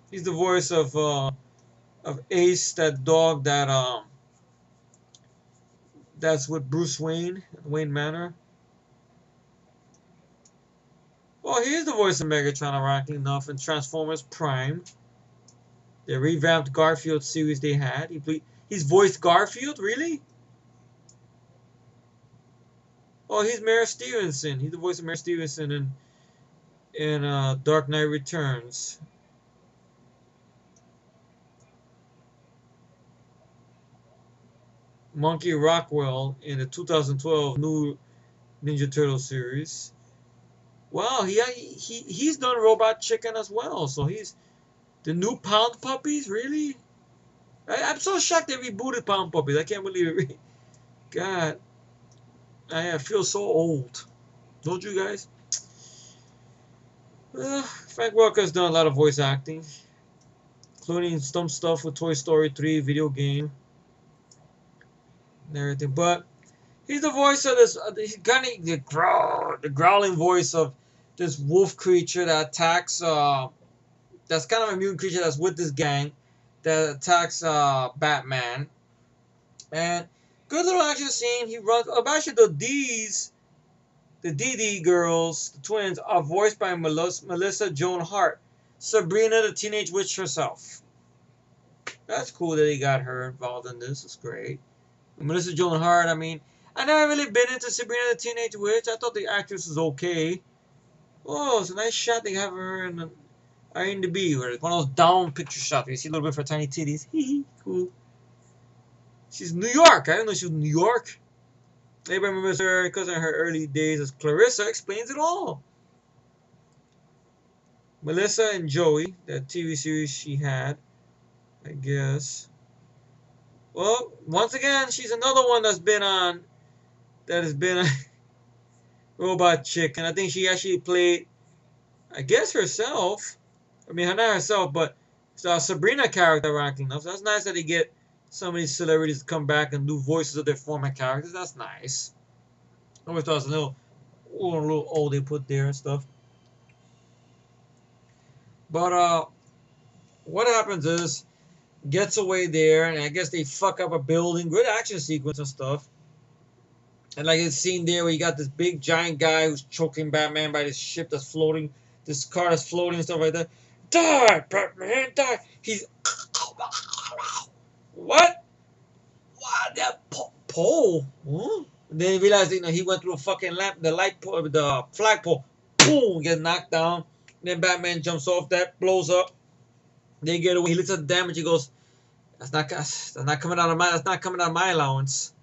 A: He's the voice of Ace, that dog that's with Bruce Wayne, Wayne Manor. Well, he's the voice of Megatron, ironically enough, in Transformers Prime. The revamped Garfield series they had. He's voiced Garfield, really? Oh, he's Mare Stevenson. He's the voice of Mare Stevenson in Dark Knight Returns. Monkey Rockwell in the 2012 new Ninja Turtle series. Wow, he's done Robot Chicken as well. So he's the new Pound Puppies, really? I'm so shocked they rebooted Pound Puppies. I can't believe it. God, I feel so old. Don't you guys? Frank Welker's done a lot of voice acting, including some stuff with Toy Story 3 video game and everything. But he's the voice of this. He's kind of the growling voice of this wolf creature that attacks. That's kind of a mutant creature that's with this gang that attacks Batman. And good little action scene. He runs. Actually, the DD girls, the twins, are voiced by Melissa Joan Hart, Sabrina the Teenage Witch herself. That's cool that he got her involved in this. It's great. Melissa Joan Hart, I mean, I never really been into Sabrina the Teenage Witch. I thought the actress was okay. Oh, it's a nice shot they have her in IMDb, where it's one of those down picture shots where you see a little bit of her tiny titties. Hee cool. She's New York. I didn't know she was New York. Everybody remembers her because of her early days as Clarissa. Explains it all. Melissa and Joey, that TV series she had, I guess. Well, once again, she's another one that has been a robot chick, and I think she actually played, I guess, herself. I mean, not herself, but Sabrina character, ironically enough. So that's nice that they get some of these celebrities to come back and do voices of their former characters. That's nice. I always thought it was a little old they put there and stuff. But what happens is gets away there, and I guess they fuck up a building. Good action sequence and stuff. And like it's seen there where you got this big giant guy who's choking Batman by this ship that's floating, this car that's floating and stuff like that. Die, Batman, die. He's what? What that pole? Huh? And then he realized, he went through a fucking lamp, the light pole, the flagpole. Boom, gets knocked down. And then Batman jumps off that, blows up. They get away. He looks at the damage. He goes, That's not coming out of my allowance."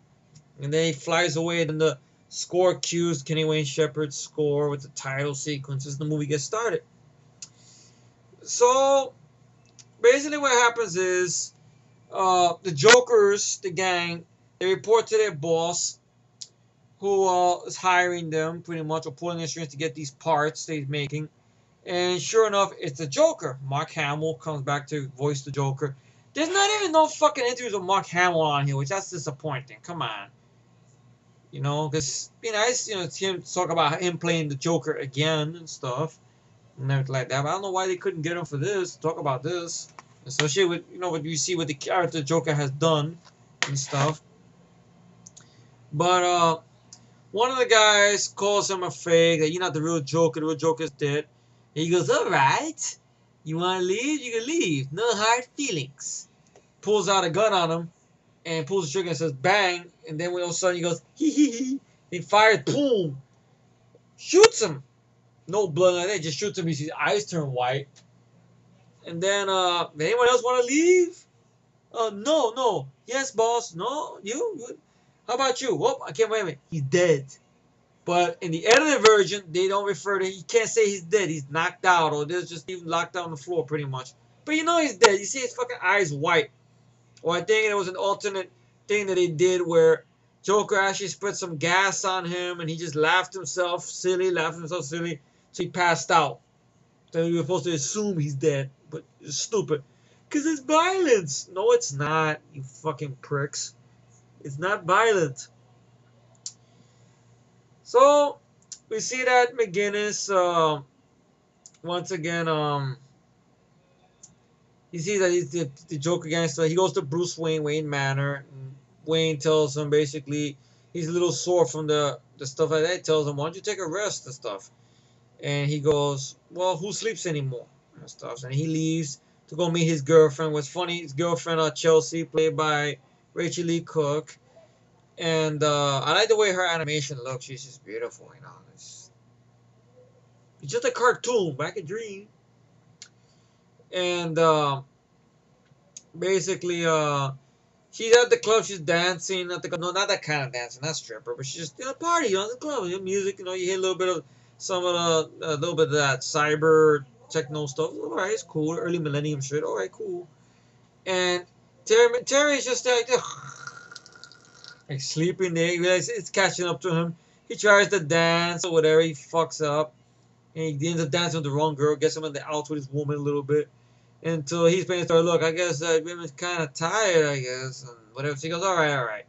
A: And then he flies away. And then the score cues Kenny Wayne Shepherd's score with the title sequences. The movie gets started. So basically, what happens is the Jokers, the gang, they report to their boss, who is hiring them pretty much, or pulling their strings to get these parts that he's making. And sure enough, it's the Joker. Mark Hamill comes back to voice the Joker. There's not even no fucking interviews with Mark Hamill on here, which that's disappointing. Come on. Because it'd be nice, to him talk about him playing the Joker again and stuff. And everything like that. But I don't know why they couldn't get him for this, talk about this. Especially with, what you see what the character Joker has done and stuff. But, one of the guys calls him a fake, that you're not the real Joker's dead. And he goes, alright, you want to leave? You can leave. No hard feelings. Pulls out a gun on him and pulls the trigger and says, bang. And then when all of a sudden he goes, hee hee hee. He fires, boom. Shoots him. No blood on it, just shoots him. You see his eyes turn white. And then, anyone else want to leave? No, no. Yes, boss. No, you? How about you? Whoop, I can't wait a minute. He's dead. But in the edited version, they don't refer to. He can't say he's dead. He's knocked out, or there's just even locked out on the floor, pretty much. But he's dead. You see his fucking eyes white. Or I think it was an alternate thing that they did where Joker actually spread some gas on him, and he just laughed himself silly, so he passed out. So we were supposed to assume he's dead, but it's stupid. Because it's violence. No, it's not, you fucking pricks. It's not violent. So we see that McGinnis, once again, you see that he's the Joker gangster. He goes to Bruce Wayne Manor. And Wayne tells him basically he's a little sore from the stuff like that. He tells him, why don't you take a rest and stuff? And he goes, well, who sleeps anymore? And stuff. And he leaves to go meet his girlfriend. What's funny, his girlfriend, Chelsea, played by Rachel Lee Cook. And I like the way her animation looks. She's just beautiful, It's just a cartoon, but I can dream. And basically, she's at the club. She's dancing at the club. No, not that kind of dancing, not stripper, but she's just party at the club. Music, you hear a little bit of a little bit of that cyber techno stuff. All right, it's cool. Early millennium shit. All right, cool. And Terry's just like sleeping there. He realizes it's catching up to him. He tries to dance or whatever. He fucks up. And he ends up dancing with the wrong girl. Gets him in the outs with his woman a little bit. Until he's paying her, look, I guess women's kind of tired, I guess. And whatever. She goes, all right.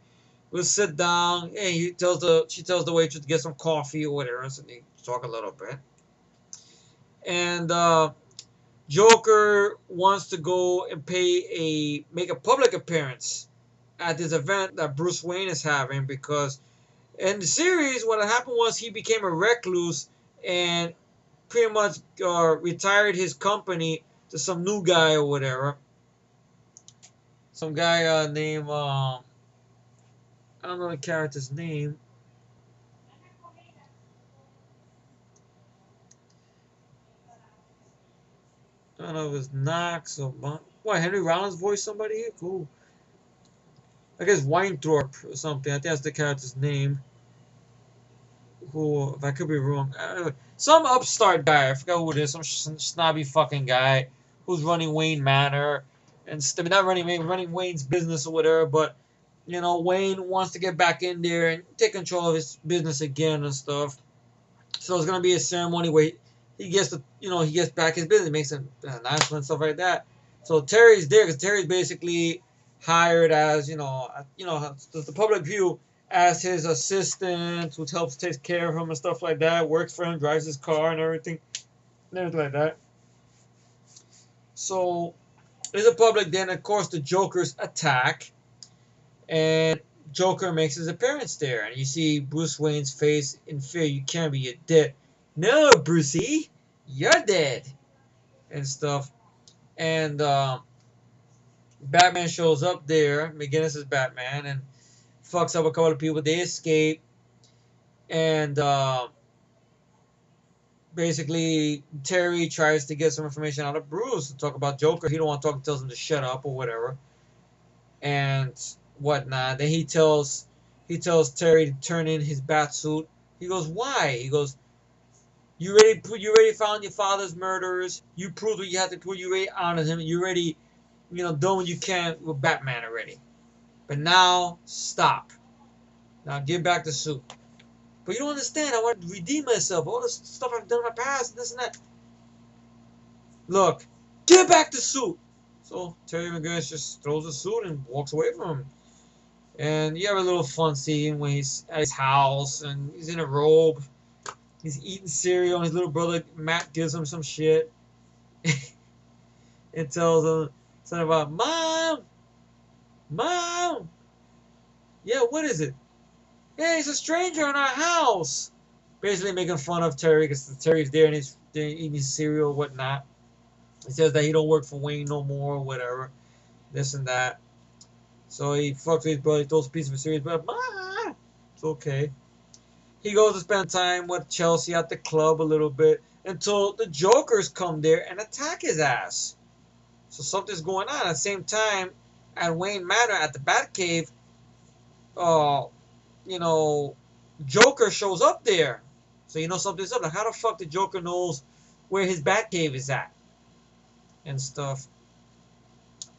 A: We'll sit down. And she tells the waitress to get some coffee or whatever. So they talk a little bit. And Joker wants to go and make a public appearance at this event that Bruce Wayne is having, because in the series, what happened was he became a recluse and pretty much retired his company to some new guy or whatever. Some guy named I don't know the character's name. I don't know if it's Knox or what. Henry Rollins voiced somebody here. Cool. I guess Weinthorpe or something. I think that's the character's name. Who, if I could be wrong, some upstart guy. I forgot who it is. Some snobby fucking guy who's running Wayne Manor and not running Wayne's business or whatever. But Wayne wants to get back in there and take control of his business again and stuff. So there's gonna be a ceremony where he gets he gets back his business, makes an announcement, stuff like that. So Terry's there because Terry's basically hired as the public view as his assistant, who helps take care of him and stuff like that. Works for him, drives his car and everything like that. So there's a public. Then of course the Joker's attack, and Joker makes his appearance there, and you see Bruce Wayne's face in fear. You can't be, you're dead. No, Brucey, you're dead, and stuff. And Batman shows up there. McGinnis is Batman, and fucks up a couple of people. They escape, and basically Terry tries to get some information out of Bruce to talk about Joker. He don't want to talk. Tells him to shut up or whatever, and whatnot. Then he tells Terry to turn in his bat suit. He goes, "Why?" He goes, "You already found your father's murderers. You proved what you had to prove. You already honored him. You already, done what you can with Batman already. But now stop. Now give back the suit." "But you don't understand. I want to redeem myself. All this stuff I've done in my past, this and that." "Look, give back the suit." So Terry McGinnis just throws the suit and walks away from him. And you have a little fun scene when he's at his house and he's in a robe. He's eating cereal and his little brother Matt gives him some shit. And tells him something about, Mom! Yeah, what is it?" "Hey, he's a stranger in our house." Basically making fun of Terry because Terry's there and he's eating his cereal or whatnot. He says that he don't work for Wayne no more or whatever. This and that. So he fucks with his brother, throws a piece of cereal, but it's okay. He goes to spend time with Chelsea at the club a little bit until the Jokers come there and attack his ass. So something's going on. At the same time, at Wayne Manor, at the Batcave, Joker shows up there. So something's up. Like, how the fuck the Joker knows where his Batcave is at and stuff.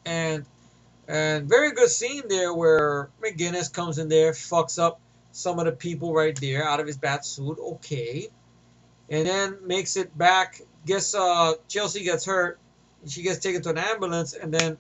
A: And very good scene there where McGinnis comes in there, fucks up some of the people right there out of his bat suit. Okay. And then makes it back. Guess Chelsea gets hurt. She gets taken to an ambulance. And then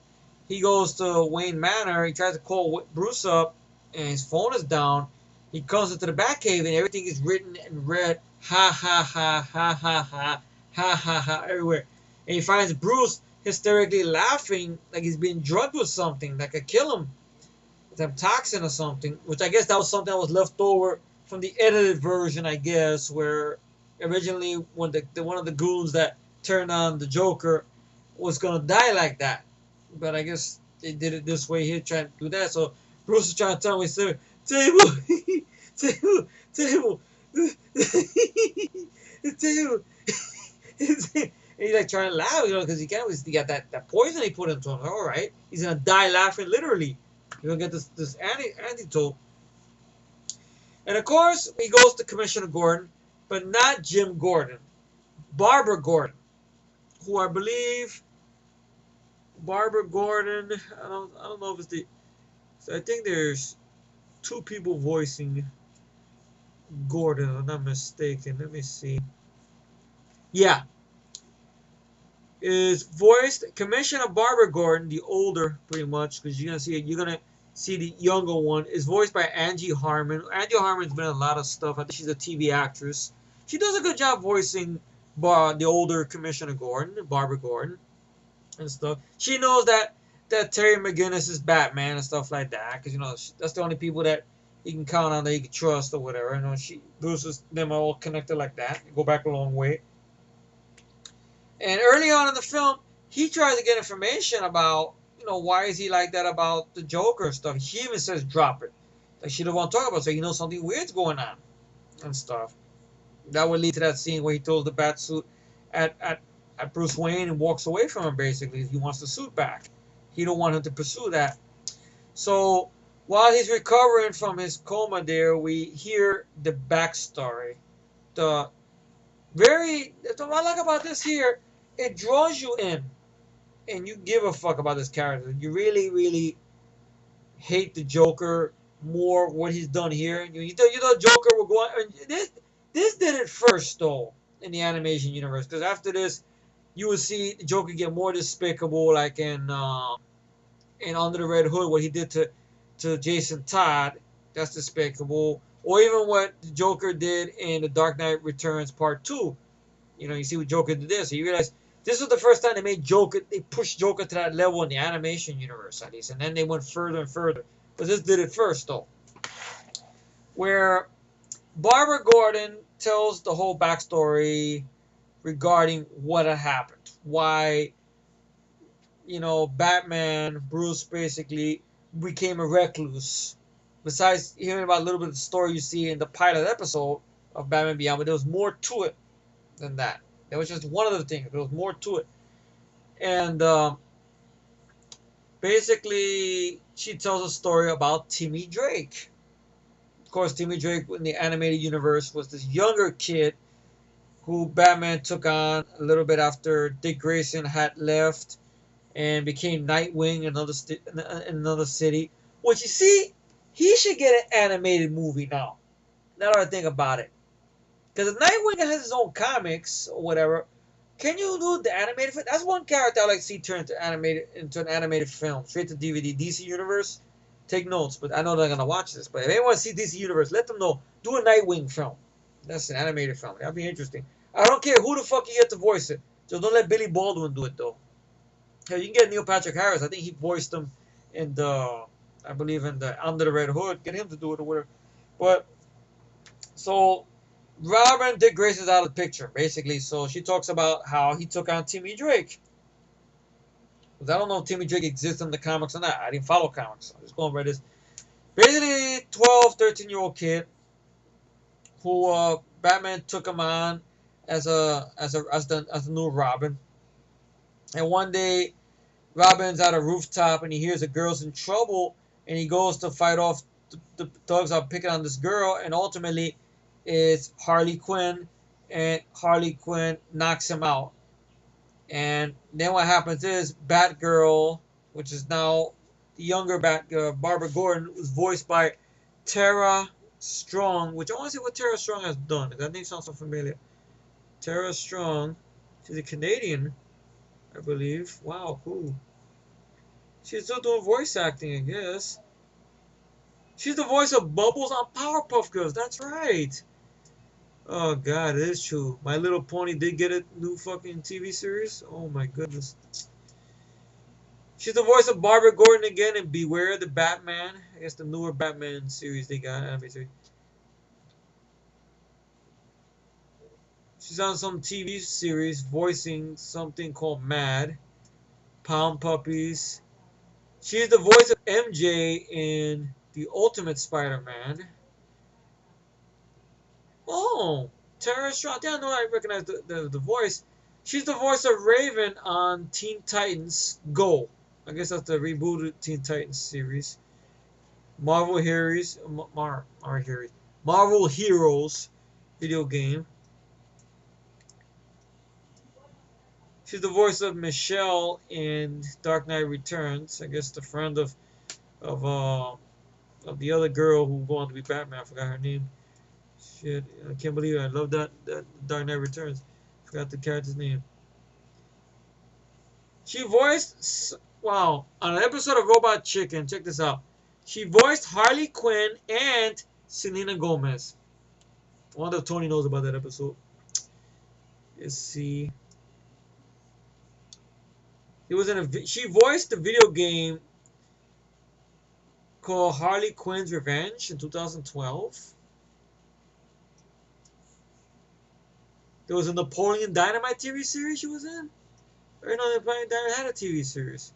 A: he goes to Wayne Manor. He tries to call Bruce up. And his phone is down. He comes into the Batcave and everything is written in red. Ha ha ha ha ha ha ha ha ha everywhere. And he finds Bruce hysterically laughing like he's being drugged with something that could kill him. Some toxin or something. Which I guess that was something that was left over from the edited version, I guess, where originally when one of the goons that turned on the Joker was gonna die like that. But I guess they did it this way here, trying to do that. So Bruce is trying to tell me, table, table, table. He's like trying to laugh, because he got that poison he put into him. All right, he's gonna die laughing, literally. You're gonna get this antidote. And of course, he goes to Commissioner Gordon, but not Jim Gordon, Barbara Gordon, who I believe. Barbara Gordon. I don't know if it's the. So I think there's two people voicing Gordon, if I'm not mistaken. Let me see. Yeah. Is voiced Commissioner Barbara Gordon, the older, pretty much, because you're gonna see the younger one, is voiced by Angie Harmon. Angie Harmon's been in a lot of stuff. I think she's a TV actress. She does a good job voicing the older Commissioner Gordon, Barbara Gordon, and stuff. She knows that Terry McGinnis is Batman and stuff like that, because that's the only people that he can count on, that he can trust or whatever. Bruce is them are all connected like that. They go back a long way. And early on in the film, he tries to get information about, why is he like that about the Joker and stuff. He even says, drop it. Like, she don't want to talk about it, so something weird's going on and stuff. That would lead to that scene where he throws the bat suit at at Bruce Wayne and walks away from him. Basically, he wants the suit back. He don't want him to pursue that. So while he's recovering from his coma, there we hear the backstory. The what I like about this here, it draws you in, and you give a fuck about this character. You really, really hate the Joker more what he's done here. You thought Joker would go on. This did it first though in the animation universe, because after this you will see the Joker get more despicable, like in Under the Red Hood, what he did to Jason Todd. That's despicable. Or even what the Joker did in The Dark Knight Returns Part 2. You see what Joker did there. So you realize this was the first time they pushed Joker to that level in the animation universe, at least. And then they went further and further. But this did it first, though. Where Barbara Gordon tells the whole backstory regarding what had happened. Why, Batman, Bruce basically became a recluse. Besides hearing about a little bit of the story you see in the pilot episode of Batman Beyond, but there was more to it than that. That was just one of the things. There was more to it. And basically, she tells a story about Timmy Drake. Of course, Timmy Drake in the animated universe was this younger kid who Batman took on a little bit after Dick Grayson had left and became Nightwing in another city. Which, you see, he should get an animated movie now. Now that I think about it. Because if Nightwing has his own comics or whatever, can you do the animated film? That's one character I like to see turn into an animated film, straight to DVD. DC Universe, take notes, but I know they're gonna watch this. But if anyone sees DC Universe, let them know. Do a Nightwing film. That's an animated film. That'd be interesting. I don't care who the fuck you get to voice it. Just don't let Billy Baldwin do it though. Hell, you can get Neil Patrick Harris. I think he voiced him in I believe in the Under the Red Hood. Get him to do it or whatever. But so Robin Dick Grayson's out of the picture, basically. So she talks about how he took on Timmy Drake. Because I don't know if Timmy Drake exists in the comics or not. I didn't follow comics. I'm just going by this. Basically, 12, 13-year-old kid who Batman took him on as the new Robin. And one day, Robin's at a rooftop and he hears a girl's in trouble, and he goes to fight off the thugs are picking on this girl, and ultimately it's Harley Quinn, and Harley Quinn knocks him out. And then what happens is Batgirl, which is now the younger Batgirl, Barbara Gordon, was voiced by Tara Strong, which I want to see what Tara Strong has done. That name sounds so familiar. Tara Strong, she's a Canadian, I believe. Wow, cool. She's still doing voice acting, I guess. She's the voice of Bubbles on Powerpuff Girls. That's right. Oh god, it is true. My Little Pony did get a new fucking TV series. Oh my goodness. She's the voice of Barbara Gordon again in Beware the Batman. I guess the newer Batman series they got. She's on some TV series voicing something called Mad. Pound Puppies. She's the voice of MJ in The Ultimate Spider-Man. Oh, Tara Strong. I didn't know I recognized the voice. She's the voice of Raven on Teen Titans Go. I guess that's the rebooted Teen Titans series. Marvel Heroes video game. She's the voice of Michelle in Dark Knight Returns. I guess the friend of the other girl who went on to be Batman. I forgot her name. Shit, I can't believe it. I love that Dark Knight Returns. Forgot the character's name. She voiced, wow, on an episode of Robot Chicken. Check this out. She voiced Harley Quinn and Selena Gomez. I wonder if Tony knows about that episode. Let's see. She voiced the video game called Harley Quinn's Revenge in 2012. There was a Napoleon Dynamite TV series she was in. Or no, Napoleon Dynamite had a TV series.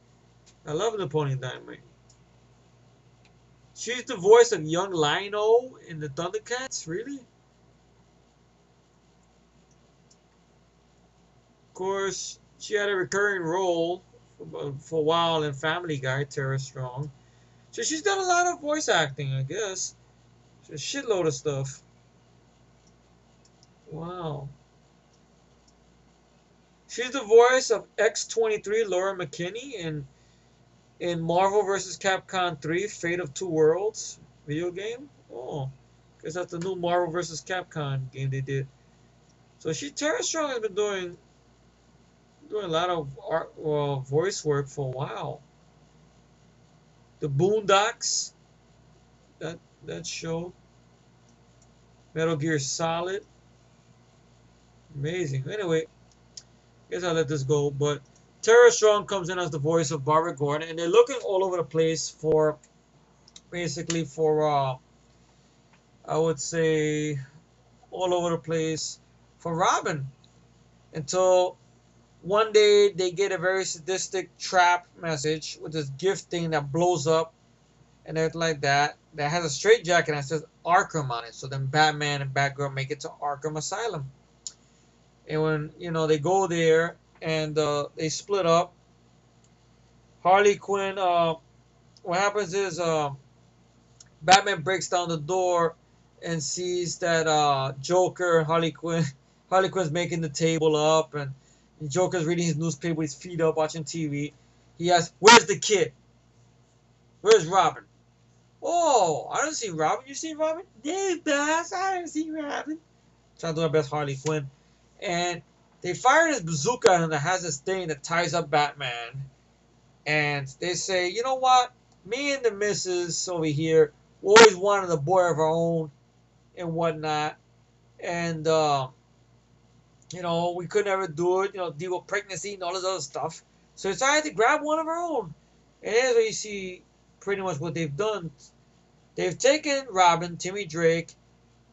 A: I love Napoleon Dynamite. She's the voice of young Lion-O in the Thundercats. Really? course, she had a recurring role for a while in Family Guy, Tara Strong. So she's done a lot of voice acting, I guess. A shitload of stuff. Wow. She's the voice of X-23 Laura McKinney in Marvel vs. Capcom 3 Fate of Two Worlds video game. Oh, because that's the new Marvel vs. Capcom game they did. So Tara Strong has been doing a lot of art, voice work for a while. The Boondocks, that show. Metal Gear Solid. Amazing. Anyway, guess I'll let this go. But Tara Strong comes in as the voice of Barbara Gordon, and they're looking all over the place for, basically for, I would say, all over the place for Robin. Until one day they get a very sadistic trap message with this gift thing that blows up and everything like that. That has a straitjacket that says Arkham on it. So then Batman and Batgirl make it to Arkham Asylum. And when they go there and they split up, Harley Quinn. What happens is Batman breaks down the door and sees that Joker and Harley Quinn's making the table up, and Joker's reading his newspaper with his feet up, watching TV. He asks, "Where's the kid? Where's Robin?" "Oh, I don't see Robin. You see Robin?" "Yeah, boss, I don't see Robin." Trying to do my best Harley Quinn. And they fire this bazooka at him that has this thing that ties up Batman. And they say, "You know what? Me and the missus over here always wanted a boy of our own and whatnot. And, we could never do it, deal with pregnancy and all this other stuff. So we decided to grab one of our own." And here's where you see pretty much what they've done. They've taken Robin, Timmy Drake,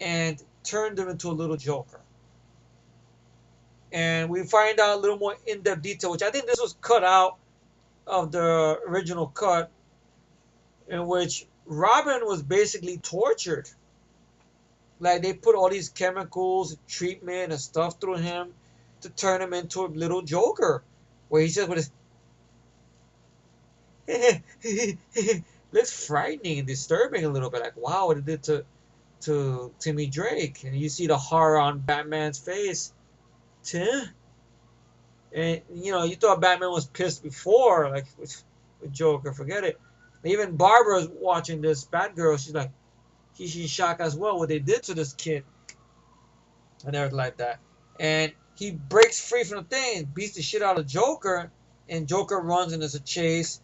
A: and turned him into a little Joker. And we find out a little more in-depth detail, which I think this was cut out of the original cut, in which Robin was basically tortured. Like, they put all these chemicals, treatment, and stuff through him to turn him into a little Joker, where he's just with his looks frightening and disturbing a little bit. Like, wow, what it did to Timmy Drake. And you see the horror on Batman's face. Tim? And, you thought Batman was pissed before, like, with Joker. Forget it. Even Barbara's watching this Batgirl. She's like, she's shocked as well what they did to this kid. And everything like that. And he breaks free from the thing, beats the shit out of Joker. And Joker runs and there's a chase.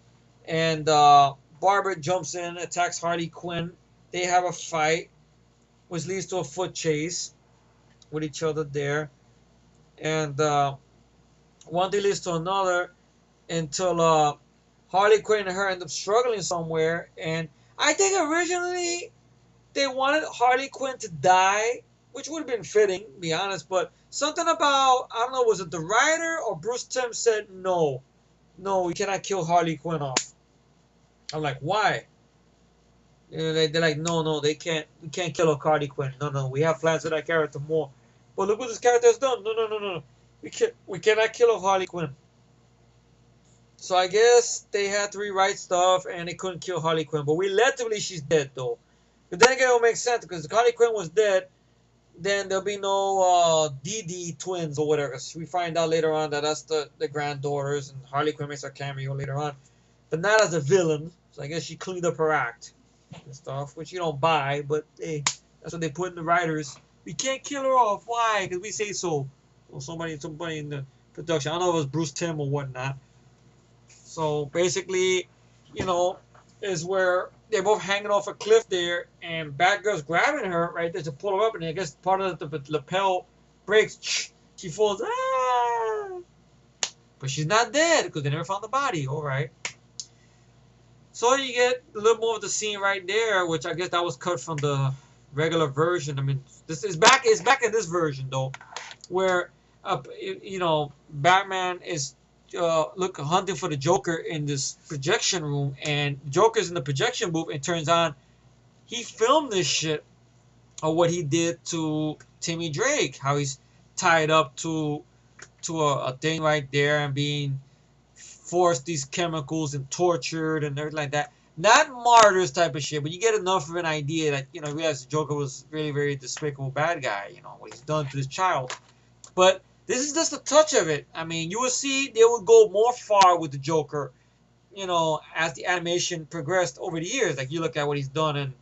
A: And Barbara jumps in, attacks Harley Quinn. They have a fight, which leads to a foot chase with each other there. And one thing leads to another until Harley Quinn and her end up struggling somewhere. And I think originally they wanted Harley Quinn to die, which would have been fitting, to be honest. But something about, I don't know, was it the writer or Bruce Timm said, no, we cannot kill Harley Quinn off. I'm like, why? They're like, no, we can't kill Harley Quinn. No, we have plans for that character more. But look what this character has done. No. We cannot kill off Harley Quinn. So I guess they had to rewrite stuff and they couldn't kill Harley Quinn. But we led to believe she's dead, though. But then again, it will make sense because if Harley Quinn was dead, then there'll be no DD twins or whatever. So we find out later on that that's the granddaughters, and Harley Quinn makes a cameo later on. But not as a villain. So I guess she cleaned up her act and stuff, which you don't buy. But hey, that's what they put in the writers. We can't kill her off. Why? Because we say so. Or somebody in the production. I don't know if it was Bruce Timm or whatnot. So basically, is where they're both hanging off a cliff there, and Batgirl's grabbing her right there to pull her up, and I guess part of the lapel breaks. She falls. Ah! But she's not dead because they never found the body. All right. So you get a little more of the scene right there, which I guess that was cut from the regular version. I mean, this is back. It's back in this version though, where Batman is hunting for the Joker in this projection room, and Joker's in the projection booth, and turns on he filmed this shit of what he did to Timmy Drake, how he's tied up to to a thing right there and being forced these chemicals and tortured and everything like that. Not martyrs type of shit, but you get enough of an idea that, you know, realize the Joker was really very despicable bad guy, you know, what he's done to this child. But this is just a touch of it. I mean, you will see they will go more far with the Joker, you know, as the animation progressed over the years. Like you look at what he's done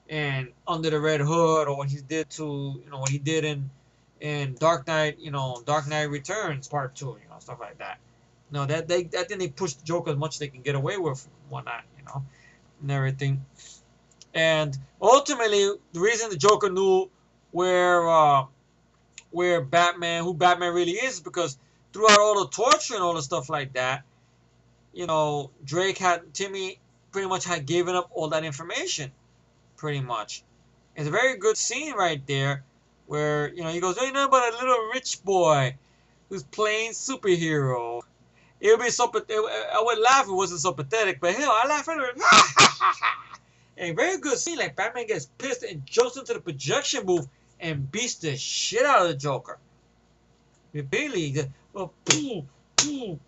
A: in Under the Red Hood, or what he did to, you know, what he did in Dark Knight, you know, Dark Knight Returns Part 2, you know, stuff like that. No, I think they push the Joker as much as they can get away with, and whatnot, you know, and everything. And ultimately, the reason the Joker knew where who Batman really is because throughout all the torture and all the stuff like that, you know, Timmy pretty much had given up all that information, pretty much. It's a very good scene right there where, you know, he goes, oh, you know about a little rich boy who's playing superhero. It would be so I would laugh if it wasn't so pathetic, but hell, I laugh anyway. A very good scene, like Batman gets pissed and jumps into the projection booth and beats the shit out of the Joker. Really, boom, boom, boom,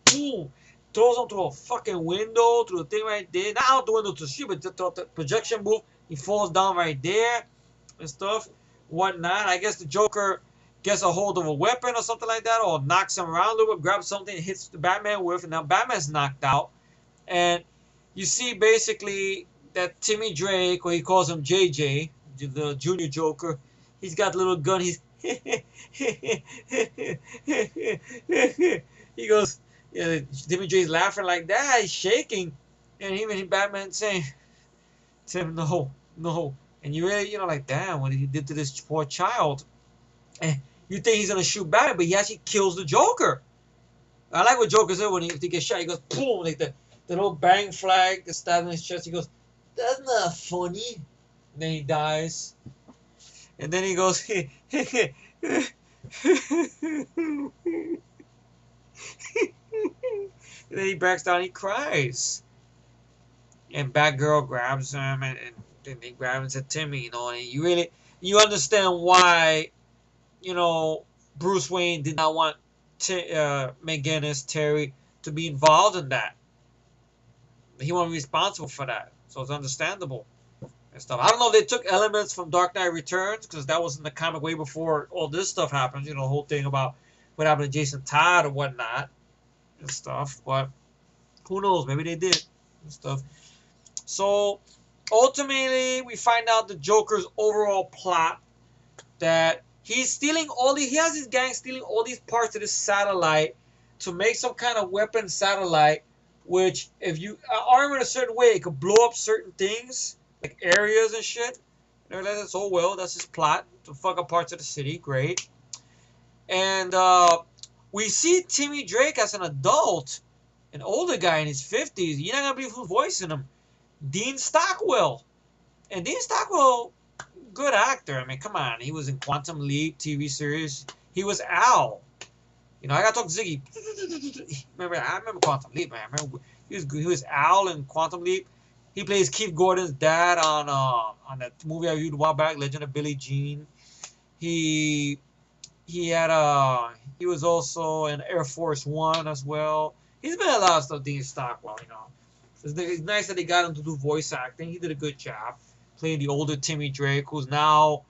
A: throws him through a fucking window, through the thing right there. Not out the window to shoot, but the projection booth. He falls down right there and stuff, whatnot. I guess the Joker gets a hold of a weapon or something like that, or knocks him around a little bit, grabs something, and hits the Batman with, and now Batman's knocked out. And you see basically that Timmy Drake, or he calls him JJ, the Junior Joker, he's got a little gun. He's he goes, yeah, Timmy Drake's laughing like that. He's shaking, and even Batman saying, "Tim, no, no." And you really, you know, like, damn, what he did to this poor child. And you think he's gonna shoot Batman, but he actually kills the Joker. I like what Joker said when he gets shot. He goes, boom, like the little bang flag that stabs in his chest. He goes, that's not funny. And then he dies. And then he goes, and then he backs down, he cries. And Batgirl grabs him, and then they grab him and said, Timmy, you know, and you understand why, you know, Bruce Wayne did not want McGinnis, Terry, to be involved in that. He wasn't responsible for that. So it's understandable. And stuff. I don't know if they took elements from Dark Knight Returns, because that was in the comic way before all this stuff happened. You know, the whole thing about what happened to Jason Todd or whatnot and stuff. But who knows? Maybe they did and stuff. So ultimately, we find out the Joker's overall plot, that he's stealing he has his gang stealing all these parts of this satellite to make some kind of weapon satellite, which if you arm it a certain way, it could blow up certain things, like areas and shit. And that's all well, that's his plot, to fuck up parts of the city. Great. And we see Timmy Drake as an adult, an older guy in his 50s. You're not going to believe who's voicing him. Dean Stockwell. And Dean Stockwell, good actor. I mean, come on. He was in Quantum Leap TV series. He was Al. You know, I got to talk to Ziggy. I remember Quantum Leap, man. I remember he was Al in Quantum Leap. He plays Keith Gordon's dad on that movie I reviewed a while back, Legend of Billie Jean. He was also in Air Force One as well. He's been in a lot of stuff, Dean Stockwell, you know. It's nice that they got him to do voice acting. He did a good job playing the older Timmy Drake, who's now,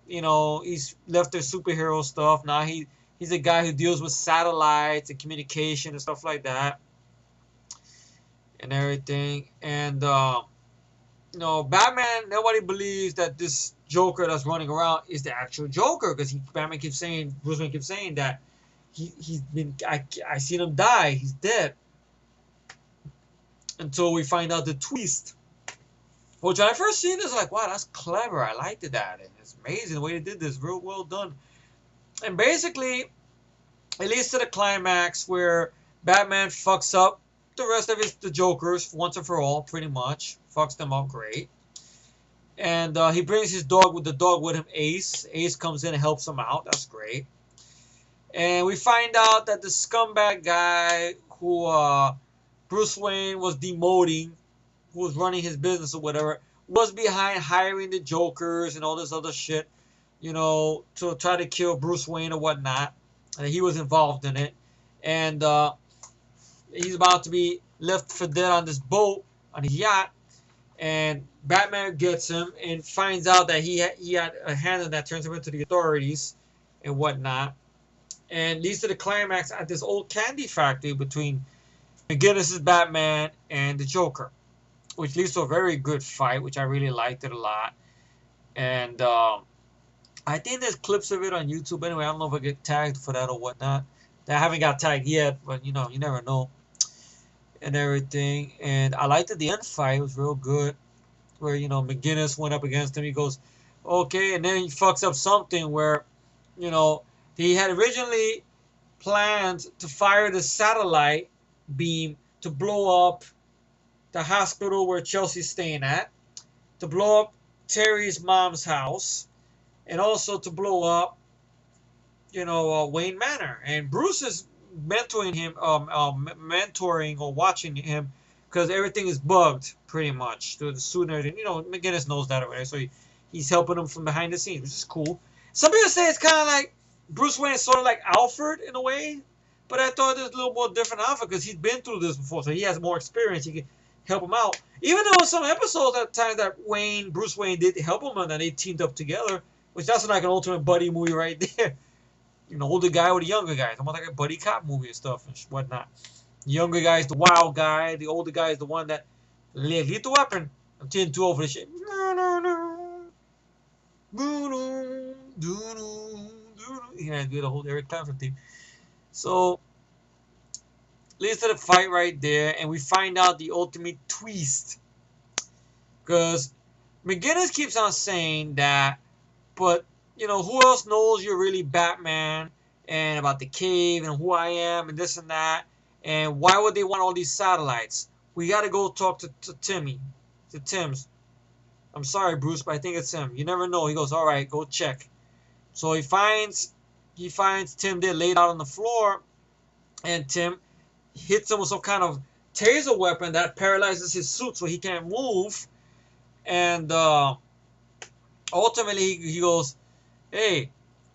A: you know, he's left their superhero stuff. Now he's a guy who deals with satellites and communication and stuff like that and everything. And, you know, Batman, nobody believes that this Joker that's running around is the actual Joker, because Bruce Wayne keeps saying that I seen him die, he's dead. Until we find out the twist. Which when I first seen this, like, wow, that's clever. I liked that. And it's amazing the way they did this. Real well done. And basically, it leads to the climax where Batman fucks up the rest of the Jokers once and for all, pretty much. Fucks them up great. And he brings his dog with him, Ace. Ace comes in and helps him out. That's great. And we find out that the scumbag guy who Bruce Wayne was demoting, who was running his business or whatever, was behind hiring the Jokers and all this other shit, you know, to try to kill Bruce Wayne or whatnot. And he was involved in it. and he's about to be left for dead on this boat on his yacht. And Batman gets him and finds out that he had a hand in that, turns him into the authorities and whatnot, and leads to the climax at this old candy factory between McGinnis's Batman and the Joker, which leads to a very good fight, which I really liked it a lot. And I think there's clips of it on YouTube anyway. I don't know if I get tagged for that or whatnot. I haven't got tagged yet, but you know, you never know and everything. And I liked it. The end fight it was real good, where you know McGinnis went up against him. He goes, okay, and then he fucks up something where, you know, he had originally planned to fire the satellite beam to blow up the hospital where Chelsea's staying at, to blow up Terry's mom's house, and also to blow up, you know, Wayne Manor. And Bruce is mentoring or watching him because everything is bugged pretty much through the suit and everything. You know, McGinnis knows that already, so he's helping him from behind the scenes, which is cool. Some people say it's kind of like Bruce Wayne is sort of like Alfred in a way, but I thought it was a little more different Alfred because he's been through this before, so he has more experience. He can help him out. Even though in some episodes at times that Bruce Wayne did help him and they teamed up together, which that's like an ultimate buddy movie right there. You know, older guy with a younger guy. It's almost like a buddy cop movie and stuff and whatnot. The younger guy is the wild guy. The older guy is the one that lethal weapon. I'm getting too over this shit. No, no, no. Yeah, do the whole Eric Clapton theme. So leads to the fight right there, and we find out the ultimate twist. Because McGinnis keeps on saying that, but you know, who else knows you're really Batman and about the cave and who I am and this and that, and why would they want all these satellites? We got to go talk to Tim's. I'm sorry, Bruce, but I think it's him. You never know. He goes, all right, go check. So he finds Tim there laid out on the floor, and Tim hits him with some kind of taser weapon that paralyzes his suit so he can't move. And ultimately, he goes, "Hey,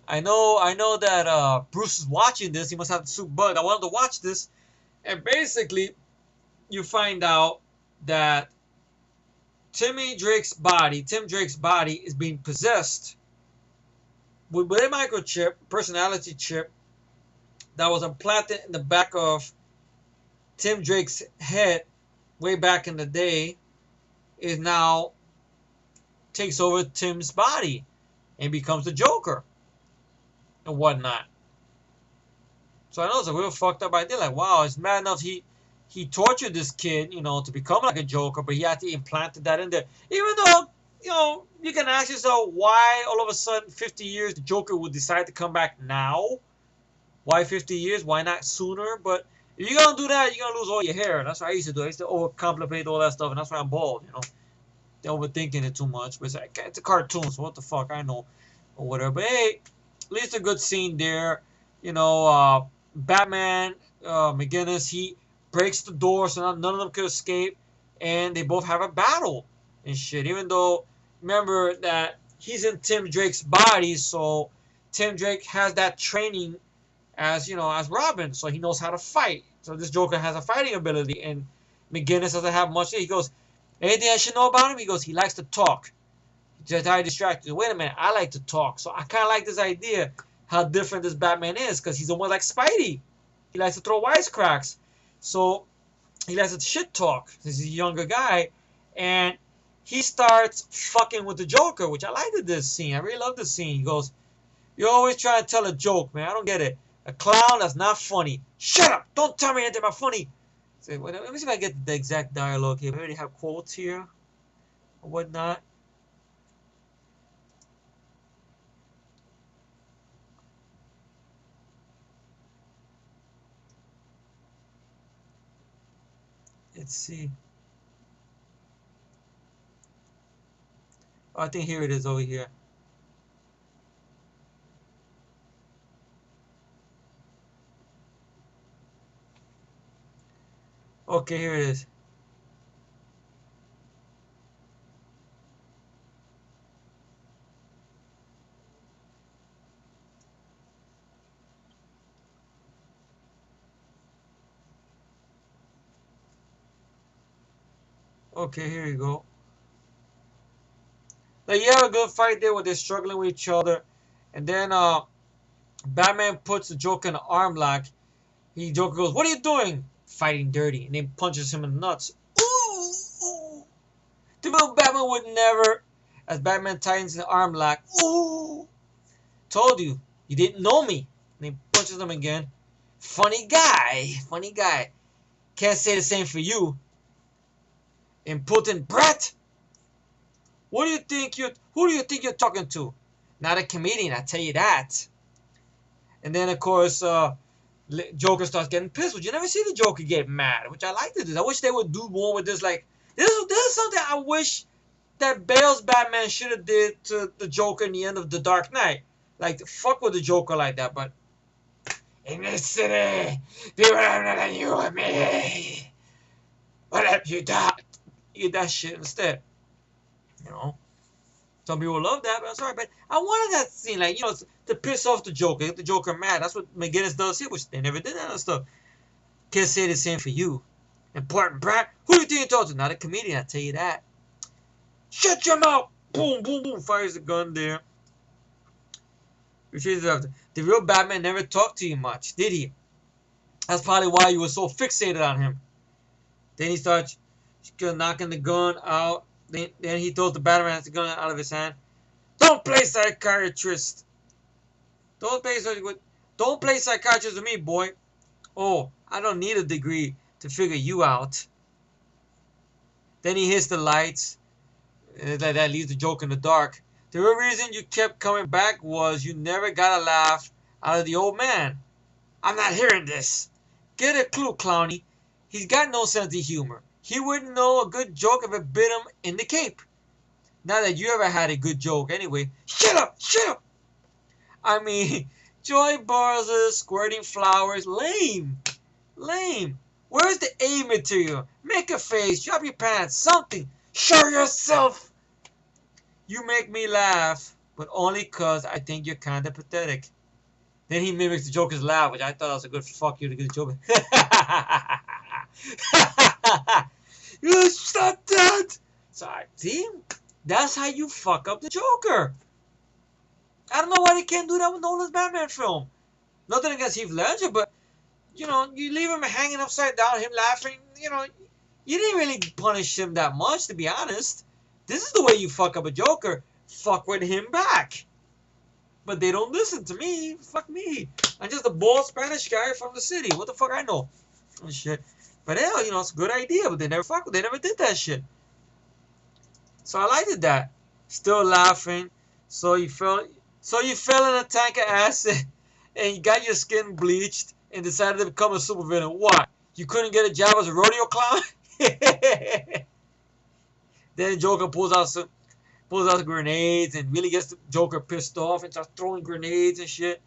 A: I know that Bruce is watching this. He must have the suit bugged. I wanted to watch this." And basically, you find out that Tim Drake's body is being possessed with a microchip, personality chip, that was implanted in the back of Tim Drake's head way back in the day, is now takes over Tim's body and becomes the Joker and whatnot. So I know it's a real fucked up idea. Like, wow, it's mad enough he tortured this kid, you know, to become like a Joker, but he had to implant that in there. Even though, you know, you can ask yourself why all of a sudden 50 years the Joker would decide to come back now. Why 50 years? Why not sooner? But if you're gonna do that, you're gonna lose all your hair. That's what I used to do. I used to overcomplicate all that stuff, and that's why I'm bald, you know. They're overthinking it too much. But it's a cartoon, so what the fuck, I know. Or whatever. But hey, at least a good scene there. You know, Batman, McGinnis, he breaks the door so none of them could escape. And they both have a battle and shit. Even though, remember that he's in Tim Drake's body, so Tim Drake has that training as, you know, as Robin, so he knows how to fight. So this Joker has a fighting ability, and McGinnis doesn't have much. He goes, anything I should know about him? He goes, he likes to talk. Just how he distracted. Wait a minute, I like to talk. So I kind of like this idea how different this Batman is, because he's almost like Spidey. He likes to throw wisecracks. So he likes to shit talk. He's a younger guy, and he starts fucking with the Joker, which I liked this scene. I really love this scene. He goes, "You're always trying to tell a joke, man. I don't get it. A clown that's not funny. Shut up! Don't tell me anything about funny." So, let me see if I get the exact dialogue here. We already have quotes here or whatnot. Let's see. Oh, I think here it is over here. Okay, here it is. Okay, here you go. Like you have a good fight there where they're struggling with each other, and then Batman puts the Joker in an arm lock. Joker goes, "What are you doing?" Fighting dirty, and then punches him in the nuts. Ooh! The real Batman would never. As Batman tightens the arm lock. Ooh! Told you, you didn't know me. And he punches him again. Funny guy, funny guy. Can't say the same for you. Impotent brat. What do you think you? Who do you think you're talking to? Not a comedian, I tell you that. And then of course, Joker starts getting pissed. But you never see the Joker get mad, which I like to do. I wish they would do more with this. Like this is something I wish that Bale's Batman should have did to the Joker in the end of The Dark Knight. Like fuck with the Joker like that. But in this city, people have nothing you with me. What have you done? You get that shit instead. You know. Some people love that, but I'm sorry, but I wanted that scene, like, you know, to piss off the Joker, get the Joker mad. That's what McGinnis does here, which they never did that other stuff. Can't say the same for you. Important brat. Who do you think you're talking to? Not a comedian, I tell you that. Shut your mouth! Boom, boom, boom. Fires the gun there. The real Batman never talked to you much, did he? That's probably why you were so fixated on him. Then he starts knocking the gun out. Then he throws the Batman the gun out of his hand. Don't play psychiatrist. Don't play psychiatrist with me, boy. Oh, I don't need a degree to figure you out. Then he hits the lights. And that leaves the Joker in the dark. The real reason you kept coming back was you never got a laugh out of the old man. I'm not hearing this. Get a clue, Clowny. He's got no sense of humor. He wouldn't know a good joke if it bit him in the cape. Not that you ever had a good joke anyway. Shut up! Shut up! I mean, joy bars, squirting flowers. Lame. Lame. Where's the A material? Make a face. Drop your pants. Something. Show yourself. You make me laugh, but only 'cause I think you're kind of pathetic. Then he mimics the Joker's laugh, which I thought was a good fuck you to good Joker. You stop that! Sorry, see? That's how you fuck up the Joker. I don't know why they can't do that with Nolan's Batman film. Nothing against Heath Ledger, but you know, you leave him hanging upside down, him laughing. You know, you didn't really punish him that much, to be honest. This is the way you fuck up a Joker. Fuck with him back. But they don't listen to me. Fuck me. I'm just a bald Spanish guy from the city. What the fuck I know? And shit. But hell, you know, it's a good idea, but they never did that shit. So I liked that. Still laughing. So you fell in a tank of acid and you got your skin bleached and decided to become a supervillain. What? You couldn't get a job as a rodeo clown? Then Joker pulls out the grenades and really gets the Joker pissed off and starts throwing grenades and shit.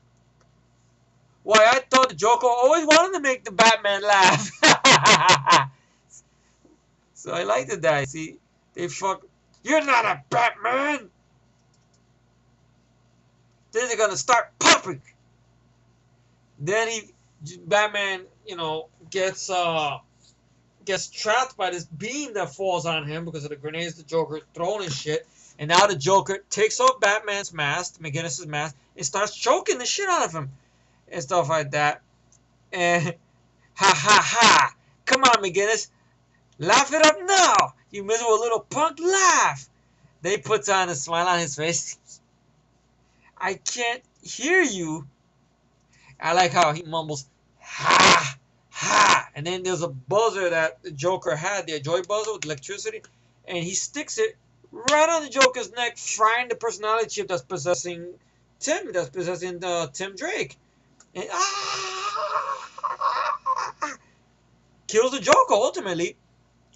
A: Why, I thought the Joker always wanted to make the Batman laugh. So I liked that. See, they fuck. You're not a Batman. Then they're gonna start popping. Then Batman, you know, gets trapped by this beam that falls on him because of the grenades the Joker throwing and shit. And now the Joker takes off Batman's mask, McGinnis' mask, and starts choking the shit out of him. And stuff like that. And ha ha ha. Come on, McGinnis. Laugh it up now. You miserable little punk, laugh. Then he puts on a smile on his face. I can't hear you. I like how he mumbles, ha, ha. And then there's a buzzer that the Joker had, the joy buzzer with electricity. And he sticks it right on the Joker's neck, frying the personality chip that's possessing Tim Drake. And kills the Joker ultimately.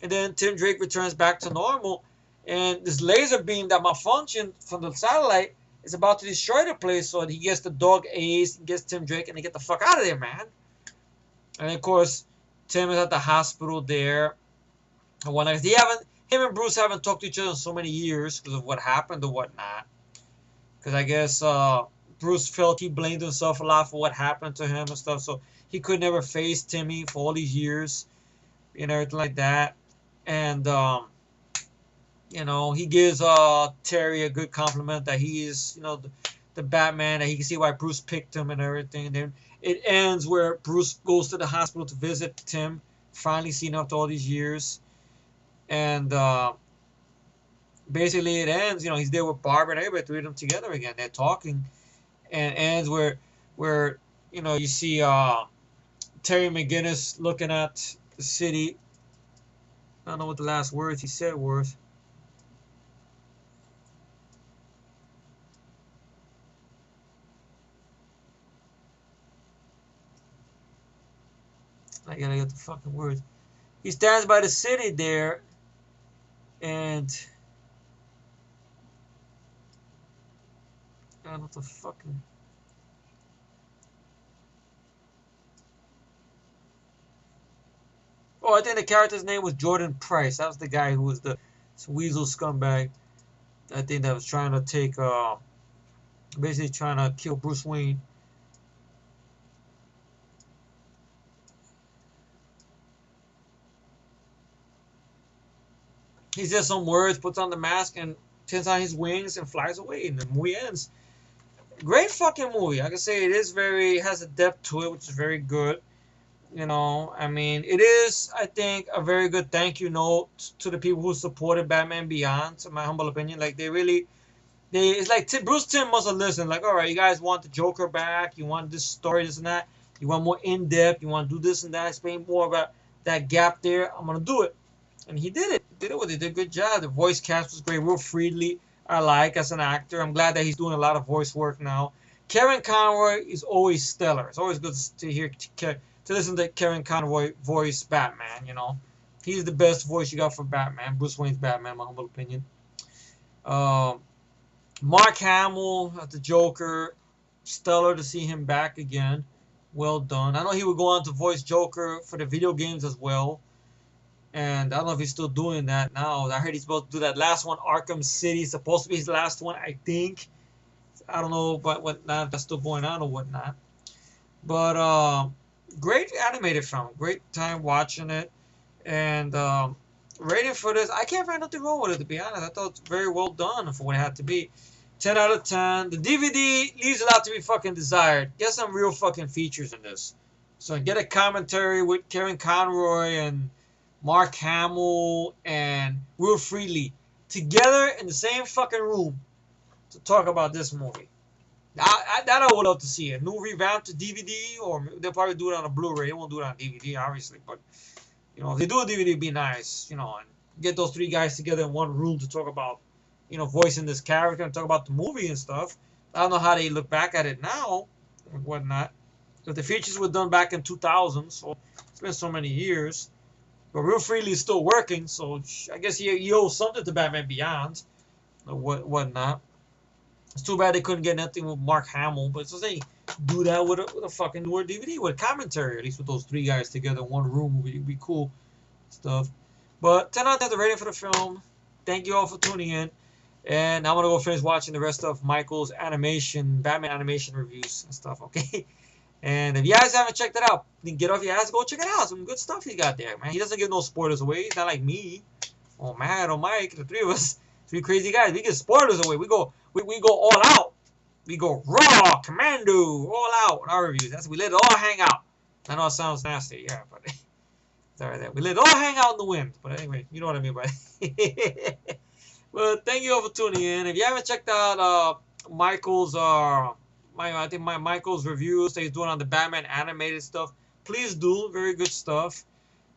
A: And then Tim Drake returns back to normal. And this laser beam that malfunctioned from the satellite is about to destroy the place. So he gets the dog Ace, gets Tim Drake, and they get the fuck out of there, man. And of course, Tim is at the hospital there. And him and Bruce haven't talked to each other in so many years because of what happened or whatnot. Because I guess Bruce felt he blamed himself a lot for what happened to him and stuff. So he could never face Timmy for all these years and everything like that. And You know, he gives Terry a good compliment that he is, you know, the Batman, that he can see why Bruce picked him and everything. And then it ends where Bruce goes to the hospital to visit Tim, finally seen after all these years. And basically it ends, you know, he's there with Barbara and everybody, three of them together again. They're talking, and ends where you know, you see Terry McGinnis looking at the city. I don't know what the last words he said was. I gotta get the fucking words. He stands by the city there, and I don't know what the fucking. Oh, I think the character's name was Jordan Price. That was the guy who was the weasel scumbag. I think that was trying to take, basically trying to kill Bruce Wayne. He says some words, puts on the mask, and turns on his wings and flies away. And the movie ends. Great fucking movie. I can say it is very, has a depth to it, which is very good. You know, I mean, it is, I think, a very good thank you note to the people who supported Batman Beyond, to my humble opinion. Like, they really, it's like Bruce Timm must have listened. Like, all right, you guys want the Joker back, you want this story, this and that, you want more in depth, you want to do this and that, explain more about that gap there. I'm gonna do it, and he did it. He did it with it. He did a good job. The voice cast was great. Will Friedle, I like as an actor. I'm glad that he's doing a lot of voice work now. Kevin Conroy is always stellar. It's always good to hear to listen to Kevin Conroy voice Batman. You know, he's the best voice you got for Batman. Bruce Wayne's Batman, in my humble opinion. Um, Mark Hamill as the Joker, stellar to see him back again. Well done. I know he would go on to voice Joker for the video games as well, and I don't know if he's still doing that now. I heard he's supposed to do that last one, Arkham City, supposed to be his last one, I think. I don't know, but whatnot, if that's still going on or whatnot. But great animated film, great time watching it, and rating for this, I can't find nothing wrong with it, to be honest. I thought it's very well done for what it had to be. 10 out of 10. The DVD leaves a lot to be fucking desired. Get some real fucking features in this. So get a commentary with Kevin Conroy and Mark Hamill and Will Friedle together in the same fucking room to talk about this movie. That I would love to see. A new revamped DVD, or they'll probably do it on a Blu-ray. They won't do it on DVD, obviously, but you know, if they do a DVD, it'd be nice. You know, and get those three guys together in one room to talk about, you know, voicing this character and talk about the movie and stuff. I don't know how they look back at it now and whatnot. But the features were done back in 2000, so it's been so many years. But Will Friedle is still working, so I guess he owes something to Batman Beyond or whatnot. It's too bad they couldn't get nothing with Mark Hamill, but it's just they do that with a fucking newer DVD with commentary, at least with those three guys together in one room would be cool stuff. But 10 out of 10 the rating for the film. Thank you all for tuning in. And I'm gonna go finish watching the rest of Michael's Batman animation reviews and stuff, okay? And if you guys haven't checked it out, then get off your ass, go check it out. Some good stuff he got there, man. He doesn't give no spoilers away. He's not like me, or Matt, or Mike, the three of us. Three crazy guys. We give spoilers away. We go all out. We go raw, commando, all out in our reviews. We let it all hang out. I know it sounds nasty, yeah, but it's alright there. We let it all hang out in the wind. But anyway, you know what I mean by it. Well, thank you all for tuning in. If you haven't checked out Michael's Michael's reviews that he's doing on the Batman animated stuff, please do. Very good stuff.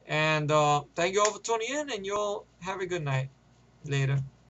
A: And thank you all for tuning in, and you'll have a good night. Later.